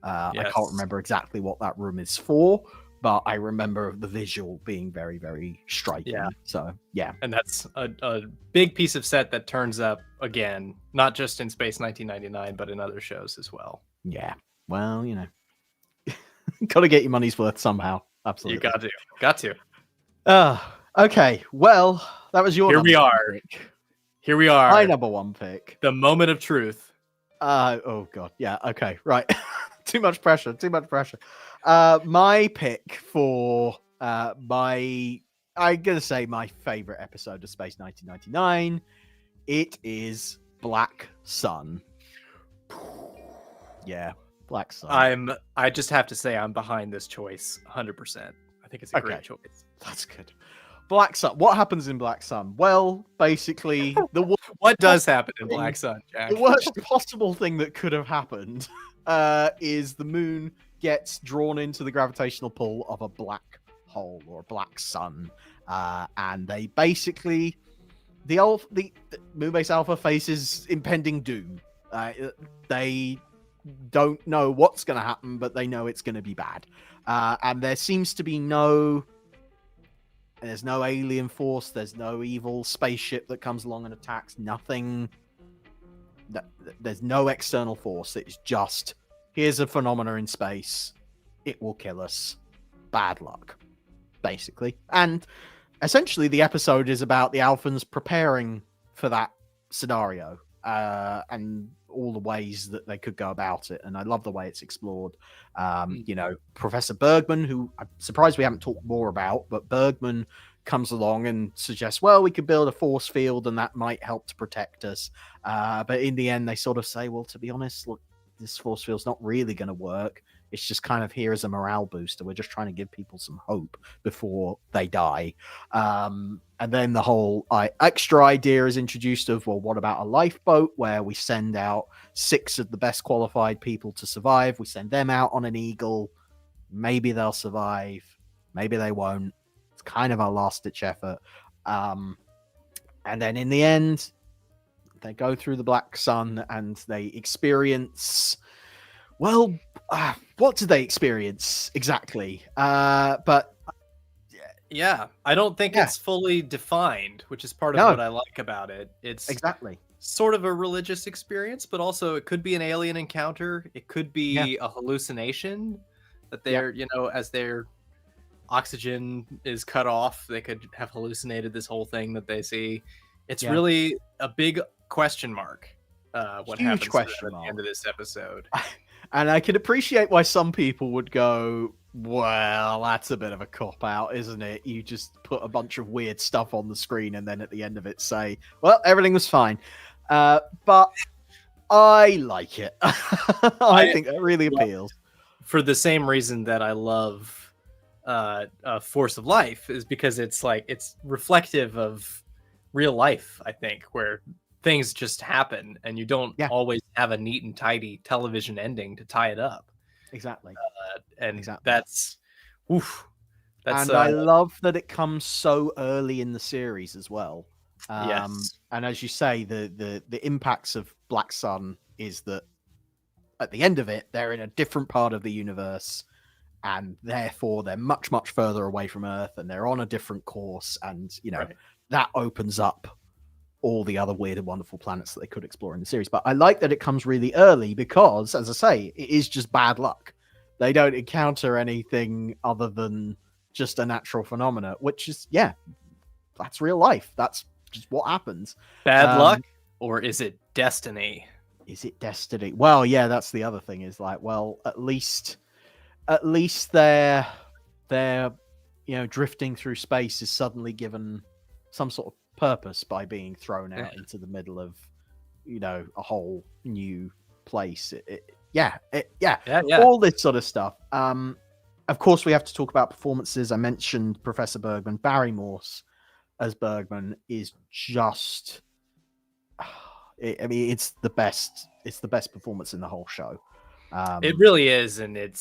I can't remember exactly what that room is for, but I remember the visual being very, very striking. Yeah. So yeah, and that's a big piece of set that turns up again, not just in Space 1999, but in other shows as well. Yeah. Well, you know, got to get your money's worth somehow. Absolutely. You got to. Okay. Well, that was your. Here we are. My number one pick. The moment of truth. Oh god. Yeah. Okay. Right. Too much pressure. My pick for I'm gonna say my favorite episode of Space 1999. It is Black Sun. Yeah, Black Sun. I just have to say I'm behind this choice 100%. I think it's a great choice. That's good. Black Sun. What happens in Black Sun? Well, basically, what does happen in Black Sun, Jack? The worst possible thing that could have happened is the moon gets drawn into the gravitational pull of a black hole or a black sun, and they basically the Moonbase Alpha faces impending doom. They don't know what's going to happen, but they know it's going to be bad, and there seems to be there's no alien force, there's no evil spaceship that comes along and attacks, nothing. There's no external force. It's just, here's a phenomena in space, it will kill us, bad luck, basically. And essentially the episode is about the Alphans preparing for that scenario, and all the ways that they could go about it. And I love the way it's explored. You know, Professor Bergman, who I'm surprised we haven't talked more about, but Bergman comes along and suggests, well, we could build a force field and that might help to protect us. But in the end, they sort of say, well, to be honest, look, this force field's not really going to work. It's just kind of here as a morale booster. We're just trying to give people some hope before they die. And then the whole extra idea is introduced of, well, what about a lifeboat where we send out 6 of the best qualified people to survive? We send them out on an Eagle. Maybe they'll survive. Maybe they won't. It's kind of our last-ditch effort. And then in the end, they go through the Black Sun and they experience... Well, what do they experience exactly? But yeah, I don't think it's fully defined, which is part of what I like about it. It's exactly sort of a religious experience, but also it could be an alien encounter. It could be a hallucination that they're, as their oxygen is cut off, they could have hallucinated this whole thing that they see. It's really a big question mark. What Huge happens question at the end of this episode? And I can appreciate why some people would go, well, that's a bit of a cop-out, isn't it? You just put a bunch of weird stuff on the screen and then at the end of it say, well, everything was fine. But I like it. I think that really appeals. For the same reason that I love Force of Life, is because it's reflective of real life, I think, where things just happen and you don't always have a neat and tidy television ending to tie it up. Exactly. That's and I love that it comes so early in the series as well. Yes. And as you say, the impacts of Black Sun is that at the end of it, they're in a different part of the universe, and therefore they're much, much further away from Earth, and they're on a different course, and that opens up all the other weird and wonderful planets that they could explore in the series. But I like that it comes really early because, as I say, it is just bad luck. They don't encounter anything other than just a natural phenomena, which is, that's real life. That's just what happens. Bad luck, or is it destiny? Is it destiny? Well, yeah, that's the other thing is like, well, at least they're drifting through space is suddenly given some sort of purpose by being thrown out into the middle of a whole new place. All this sort of stuff. Of course we have to talk about performances. I mentioned Professor Bergman. Barry Morse as Bergman is just it's the best performance in the whole show. It really is, and it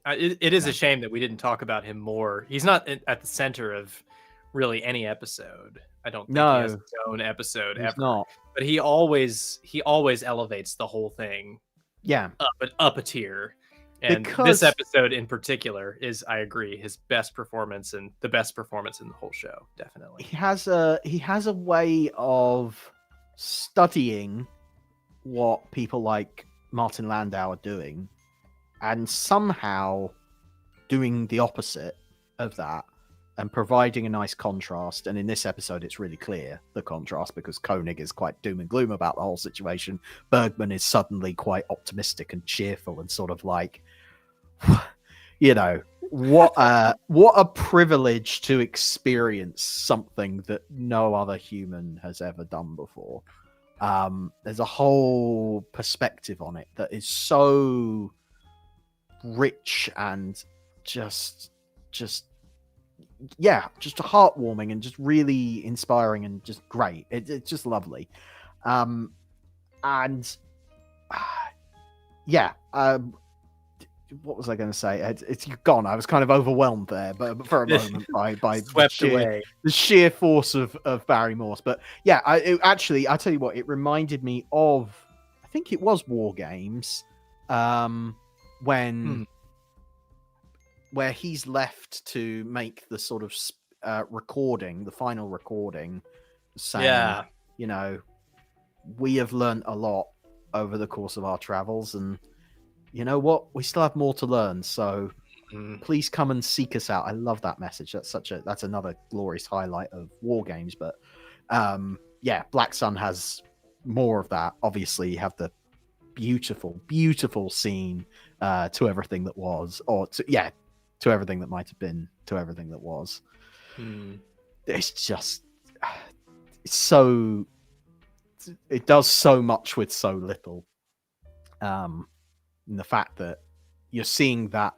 is a shame that we didn't talk about him more. He's not at the center of really any episode. I don't think he has his own episode ever. Not. But he always elevates the whole thing. Yeah. Up a tier. And this episode in particular is, I agree, his best performance and the best performance in the whole show, definitely. He has a way of studying what people like Martin Landau are doing and somehow doing the opposite of that and providing a nice contrast. And in this episode, it's really clear, the contrast, because Koenig is quite doom and gloom about the whole situation. Bergman is suddenly quite optimistic and cheerful and sort of like, what a privilege to experience something that no other human has ever done before. There's a whole perspective on it that is so rich and just heartwarming and just really inspiring and just great. It's just lovely. What was I going to say? It's gone. I was kind of overwhelmed there, but for a moment by swept away the sheer force of Barry Morse. But yeah, I tell you what, it reminded me of, I think it was War Games, when where he's left to make the sort of recording, the final recording, saying, we have learned a lot over the course of our travels, and you know what? We still have more to learn. So please come and seek us out. I love that message. That's another glorious highlight of War Games. But Black Sun has more of that. Obviously, you have the beautiful, beautiful scene to everything that was, to everything that might have been, to everything that was. It's just it does so much with so little. And the fact that you're seeing that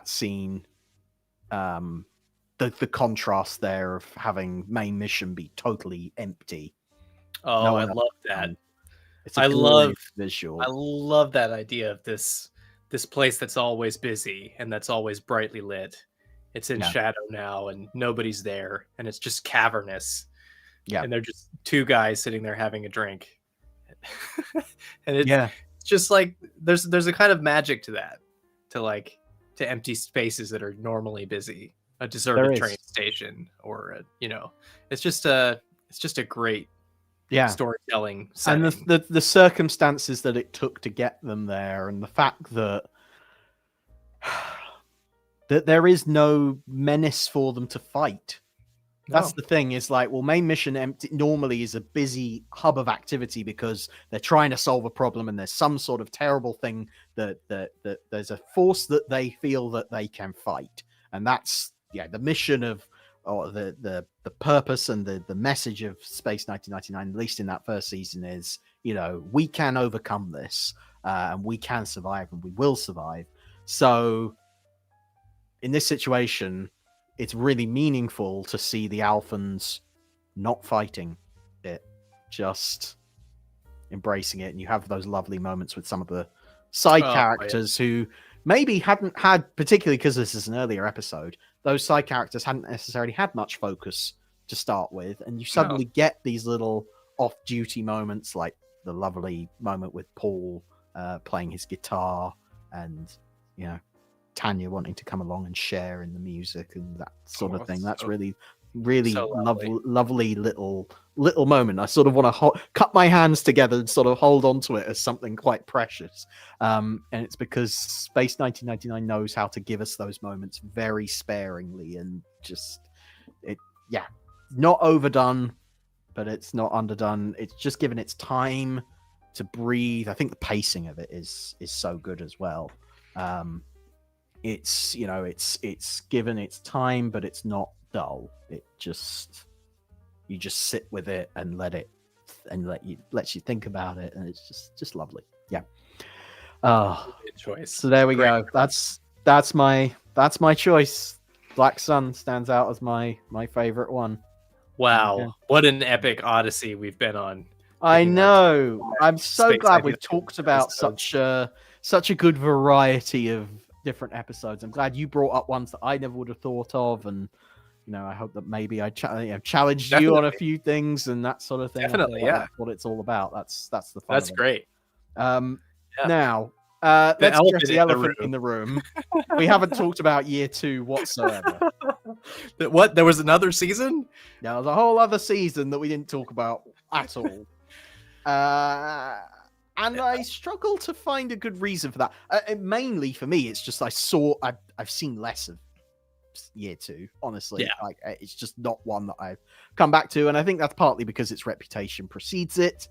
scene, the contrast there of having main mission be totally empty. Oh, No I one else love can. that. It's a I love glorious visual. I love that idea of this place that's always busy and that's always brightly lit. It's in Yeah. shadow now and nobody's there and it's just cavernous. Yeah. And they're just two guys sitting there having a drink. And it's Yeah. just like there's a kind of magic to that, to empty spaces that are normally busy, a There deserted is. train station, or it's just a great Yeah. storytelling And setting. the circumstances that it took to get them there, and the fact that there is no menace for them to fight. That's the thing, is like, well, main mission empty normally is a busy hub of activity because they're trying to solve a problem and there's some sort of terrible thing that there's a force that they feel that they can fight. And that's the mission of, or the purpose and the message of Space 1999, at least in that first season, is, we can overcome this, and we can survive, and we will survive. So in this situation, it's really meaningful to see the Alphans not fighting it, just embracing it. And you have those lovely moments with some of the side characters who maybe hadn't had, particularly because this is an earlier episode, those side characters hadn't necessarily had much focus to start with. And you suddenly get these little off-duty moments, like the lovely moment with Paul playing his guitar, and, Tanya wanting to come along and share in the music and that sort of thing. That's really, really so lovely little moment. I sort of want to cut my hands together and sort of hold on to it as something quite precious. And it's because Space 1999 knows how to give us those moments very sparingly, and just not overdone, but it's not underdone. It's just given its time to breathe. I think the pacing of it is so good as well. It's it's given its time, but it's not dull. It just, you just sit with it and let you think about it, and it's just lovely. Yeah. Good choice. So there we Great. go. That's my choice. Black Sun stands out as my favorite one. Wow, Yeah. what an epic odyssey we've been on. I know. I'm so Space glad we've 99 talked about episodes. such a good variety of different episodes. I'm glad you brought up ones that I never would have thought of, and I hope that maybe I challenged you on a few things and that sort of thing. Definitely, That's what it's all about. That's the fun. That's of it. great. Now, let's address elephant the in the elephant in the room. We haven't talked about year 2 whatsoever. What? There was another season? There was a whole other season that we didn't talk about at all. And I struggle to find a good reason for that. Mainly for me, it's just I've seen less of year 2, honestly. Yeah. Like, it's just not one that I've come back to, and I think that's partly because its reputation precedes it.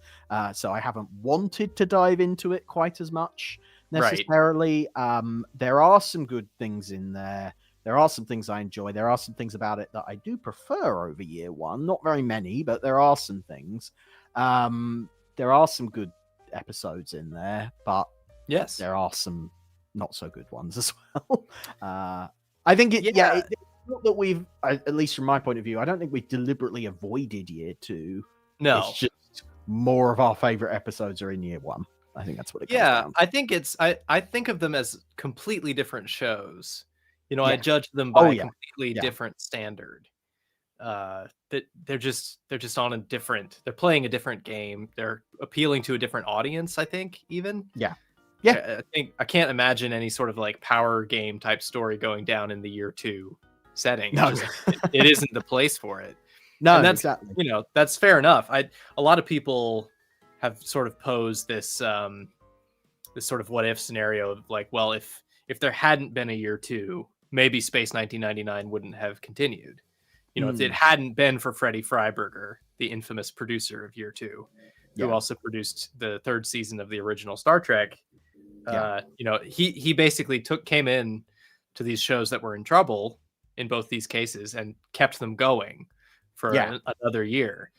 So I haven't wanted to dive into it quite as much necessarily. Right. There are some good things in there. There are some things I enjoy. There are some things about it that I do prefer over year 1. Not very many, but there are some things. There are some good episodes in there, but yes, there are some not so good ones as well. I think it's not that we've, at least from my point of view, I don't think we've deliberately avoided year 2. No, it's just more of our favorite episodes are in year 1. I think that's what it comes down to. I think I think of them as completely different shows. I judge them by a completely different standard. That they're just on a different, they're playing a different game. They're appealing to a different audience, I think, even. Yeah. I can't imagine any sort of like power game type story going down in the year 2 setting. No. It isn't the place for it. No, and that's exactly. That's fair enough. A lot of people have sort of posed this this sort of what if scenario of like, well, if there hadn't been a year 2, maybe Space 1999 wouldn't have continued. If it hadn't been for Freddie Freiberger, the infamous producer of year 2, who also produced the 3rd season of the original Star Trek, he basically came in to these shows that were in trouble in both these cases and kept them going for another year.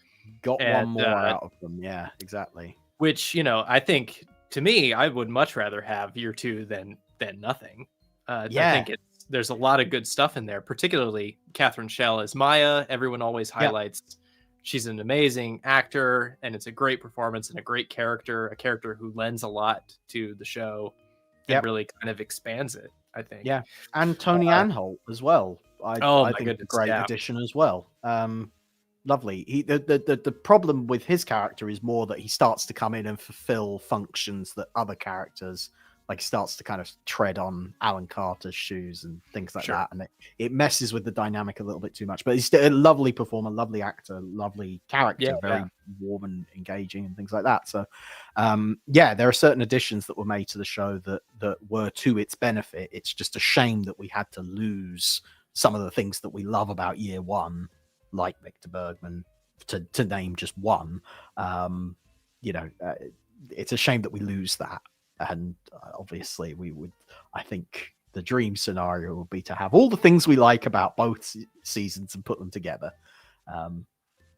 Got one more out of them. Yeah, exactly. Which, I think, to me, I would much rather have year 2 than than nothing. Yeah. I think there's a lot of good stuff in there, particularly Catherine Schell as Maya. Everyone always highlights she's an amazing actor, and it's a great performance and a great character, a character who lends a lot to the show and really kind of expands it, I think. Yeah, and Tony Anholt as well. I think goodness, a great addition as well. Lovely. The problem with his character is more that he starts to come in and fulfill functions that other characters, like, starts to kind of tread on Alan Carter's shoes and things like that, and it messes with the dynamic a little bit too much. But he's still a lovely performer, lovely actor, lovely character, very warm and engaging and things like that. So there are certain additions that were made to the show that were to its benefit. It's just a shame that we had to lose some of the things that we love about year one, like Victor Bergman, to name just one. It's a shame that we lose that. And obviously I think the dream scenario would be to have all the things we like about both seasons and put them together.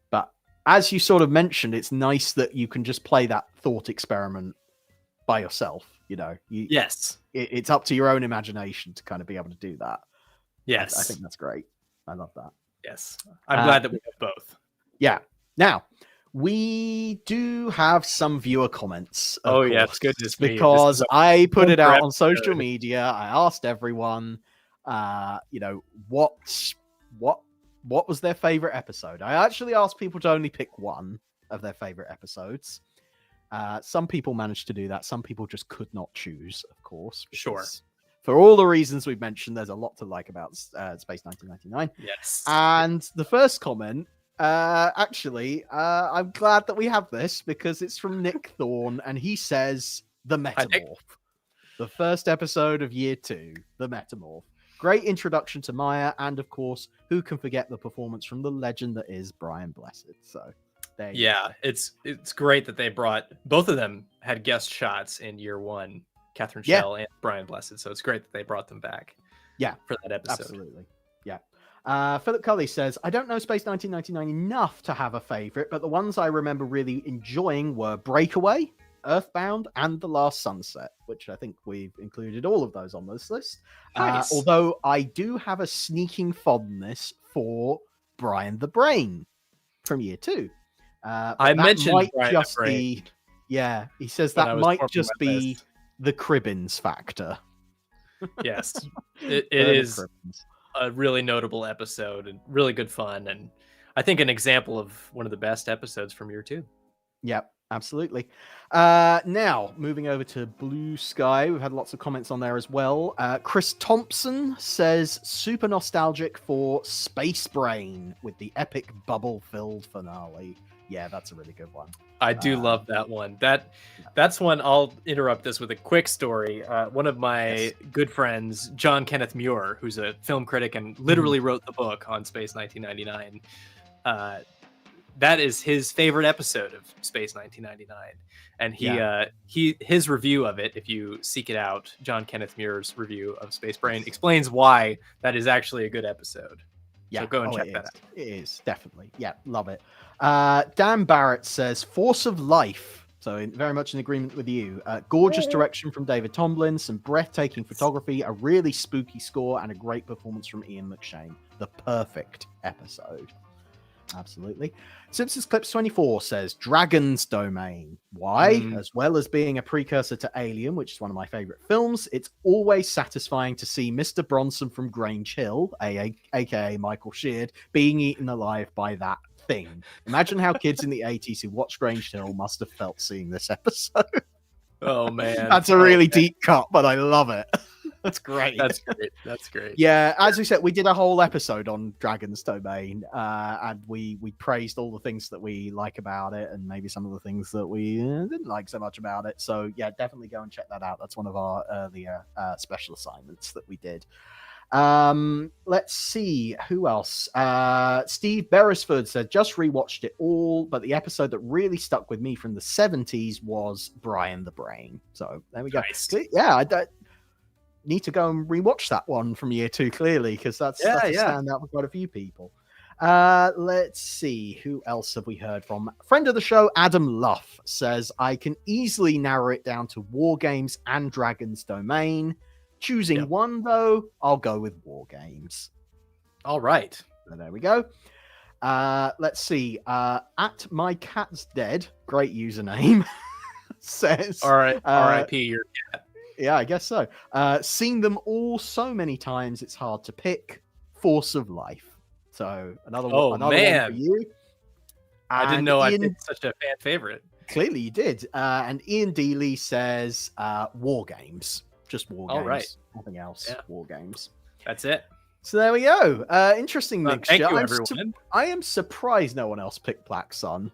But as you sort of mentioned, it's nice that you can just play that thought experiment by yourself. It's up to your own imagination to kind of be able to do that. Yes. I think that's great. I love that. Yes. I'm glad that we have both. Yeah. Now, we do have some viewer comments. Yes, goodness me. Because I put it out on social media. I asked everyone, what was their favorite episode. I actually asked people to only pick one of their favorite episodes. Some people managed to do that. Some people just could not choose, of course. Sure. For all the reasons we've mentioned, there's a lot to like about Space 1999. Yes. And the first comment, I'm glad that we have this because it's from Nick Thorne, and he says the Metamorph. The first episode of year 2, the Metamorph. Great introduction to Maya, and of course, who can forget the performance from the legend that is Brian Blessed. So there you go. It's great that they brought both of them had guest shots in year 1, Catherine Schell and Brian Blessed. So it's great that they brought them back. Yeah, for that episode. Absolutely. Yeah. Philip Cully says, I don't know Space 1999 enough to have a favorite, but the ones I remember really enjoying were Breakaway, Earthbound, and The Last Sunset, which I think we've included all of those on this list. Nice. Although I do have a sneaking fondness for Brian the Brain from year 2. I mentioned Brian the Brain. He says that might just be the Cribbins factor. Yes, it is a really notable episode and really good fun, and I think an example of one of the best episodes from year 2. Yep, absolutely. Now moving over to Blue Sky, we've had lots of comments on there as well. Chris Thompson says super nostalgic for Space Brain with the epic bubble-filled finale. Yeah, that's a really good one. I do love that one. That's one. I'll interrupt this with a quick story. One of my good friends, John Kenneth Muir, who's a film critic and literally wrote the book on Space 1999. That is his favorite episode of Space 1999, and his review of it, if you seek it out, John Kenneth Muir's review of Space Brain explains why that is actually a good episode. Yeah, so go and check that out. It is definitely, love it. Dan Barrett says Force of Life, so very much in agreement with you. Gorgeous direction from David Tomlin, some breathtaking photography, a really spooky score, and a great performance from Ian McShane. The perfect episode. Absolutely. Simpsons Clips 24 says Dragon's Domain. Why? As well as being a precursor to Alien, which is one of my favorite films, it's always satisfying to see Mr. Bronson from Grange Hill, aka Michael Sheard, being eaten alive by that thing. Imagine how kids in the 80s who watched Grange Hill must have felt seeing this episode. Oh man, that's a really deep cut, but I love it. That's great. That's great. Yeah, as we said, we did a whole episode on Dragon's Domain, and we praised all the things that we like about it, and maybe some of the things that we didn't like so much about it. So yeah, definitely go and check that out. That's one of our earlier special assignments that we did. Let's see who else. Steve Beresford said just rewatched it all, but the episode that really stuck with me from the 70s was Brian the Brain. So there we go. Nice. Yeah, I need to go and rewatch that one from year 2 clearly, because that's a standout for quite a few people. Let's see who else have we heard from. Friend of the show Adam Luff says I can easily narrow it down to War Games and Dragon's Domain. Choosing Yep. one, though, I'll go with War Games. All right. So there we go. Let's see. At My Cat's Dead, great username, says... All right. R.I.P. Your cat. Yeah, I guess so. Seen them all so many times, it's hard to pick. Force of Life. So another one for man. you. I didn't And know I Ian, picked such a fan favorite. clearly you did. And Ian Dealey says War Games. Just War Games. All right. Nothing else. Yeah. War Games. That's it. So there we go. Interesting mixture. Thank you, everyone. I am surprised no one else picked Black Sun.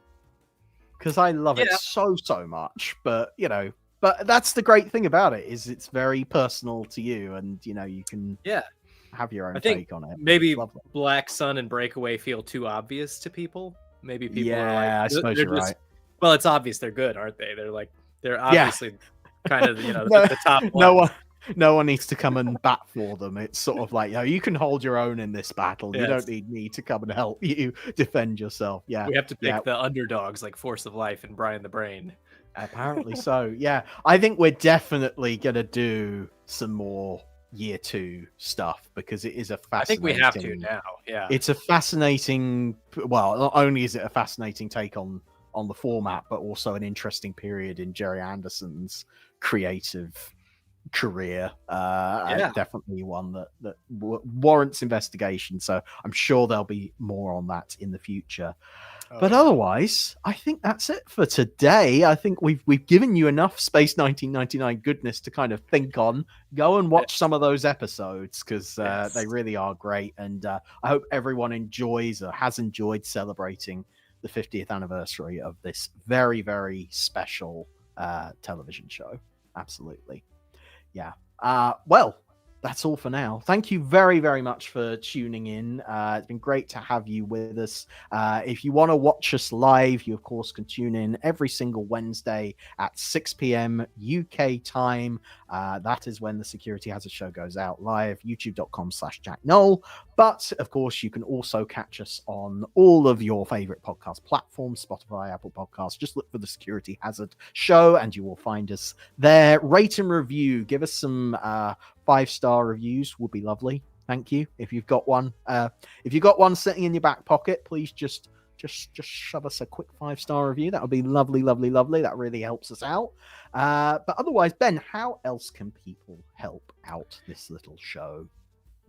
Because I love it so much. But, but that's the great thing about it, is it's very personal to you, and you can have your own take on it. Maybe Black Sun and Breakaway feel too obvious to people. Maybe people are like, I suppose you're right. Well, it's obvious they're good, aren't they? They're obviously kind of the top one. No one needs to come and bat for them. It's sort of like, you can hold your own in this battle. You don't need me to come and help you defend yourself. Yeah, we have to pick the underdogs like Force of Life and Brian the Brain. Apparently so. Yeah, I think we're definitely gonna do some more year 2 stuff, because it is a fascinating... I think we have to now. Yeah, it's a fascinating... Well, not only is it a fascinating take on the format, but also an interesting period in Jerry Anderson's creative career. Definitely one that warrants investigation. So I'm sure there'll be more on that in the future. But otherwise, I think that's it for today. I think we've given you enough Space 1999 goodness to kind of think on. Go and watch some of those episodes, because they really are great. And I hope everyone enjoys or has enjoyed celebrating the 50th anniversary of this very, very special television show. Absolutely. Yeah. Well, that's all for now. Thank you very, very much for tuning in. It's been great to have you with us. If you want to watch us live, you, of course, can tune in every single Wednesday at 6 p.m. UK time. That is when the Security Hazard Show goes out live, youtube.com/Jack Knoll. But, of course, you can also catch us on all of your favorite podcast platforms, Spotify, Apple Podcasts. Just look for the Security Hazard Show and you will find us there. Rate and review. Give us some 5-star reviews would be lovely. Thank you. If you've got one, sitting in your back pocket, please just shove us a quick 5-star review. That would be lovely, lovely, lovely. That really helps us out. But otherwise, Ben, how else can people help out this little show?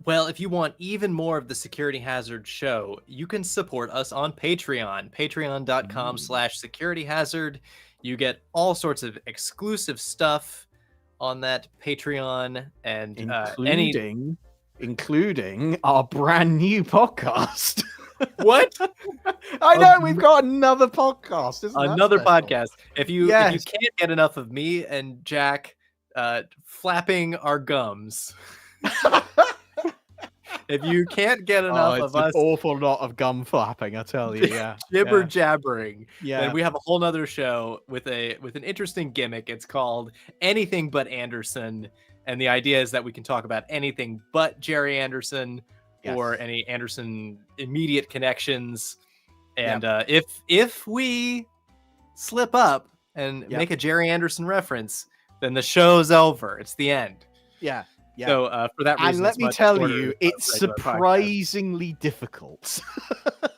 Well, if you want even more of the Security Hazard Show, you can support us on Patreon, patreon.com/Security Hazard. You get all sorts of exclusive stuff on that Patreon, and including our brand new podcast. What? I know, we've got another podcast. Another podcast. If you can't get enough of me and Jack flapping our gums. If you can't get enough of us, an awful lot of gum flapping, I tell you. Yeah, jibber jabbering. Yeah, then we have a whole nother show with an interesting gimmick. It's called Anything But Anderson, and the idea is that we can talk about anything but Jerry Anderson or any Anderson immediate connections. And if we slip up and make a Jerry Anderson reference, then the show's over. It's the end. Yeah. Yeah. So for that reason, and let me tell you, it's surprisingly difficult.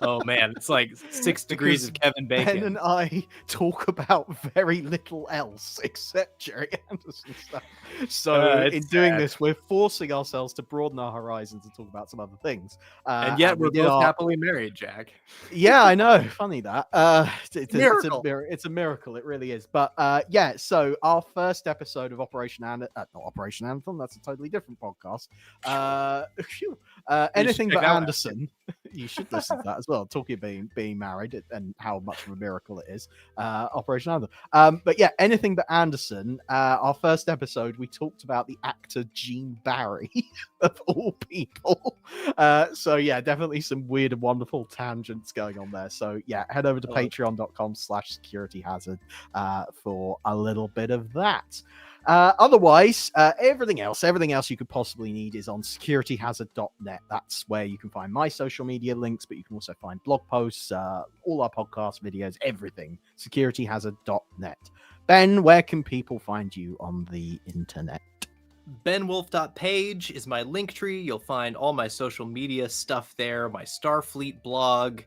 Oh man, it's like 6 degrees of Kevin Bacon. Ben and I talk about very little else except Jerry Anderson stuff. So in doing this, we're forcing ourselves to broaden our horizons and talk about some other things. And yet we're both happily married, Jack. Yeah, I know. Funny that. It's a miracle. It really is. But so our first episode of Operation Anthem, that's a totally different podcast. Anything but Anderson. You should listen to that as well. Talking about being married and how much of a miracle it is. Operation Anthem. But yeah, Anything But Anderson. Our first episode, we talked about the actor Gene Barry, of all people. So yeah, definitely some weird and wonderful tangents going on there. So yeah, head over to patreon.com/Security Hazard for a little bit of that. Otherwise, everything else you could possibly need is on securityhazard.net. That's where you can find my social media links, but you can also find blog posts, all our podcast videos, everything. Securityhazard.net. Ben, where can people find you on the internet? benwolf.page is my link tree. You'll find all my social media stuff there, my Starfleet blog,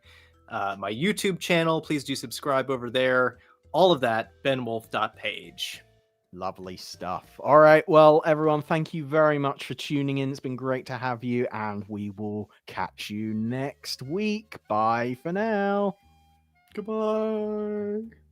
my YouTube channel. Please do subscribe over there. All of that, benwolf.page. Lovely stuff. All right. Well, everyone, thank you very much for tuning in. It's been great to have you, and we will catch you next week. Bye for now. Goodbye.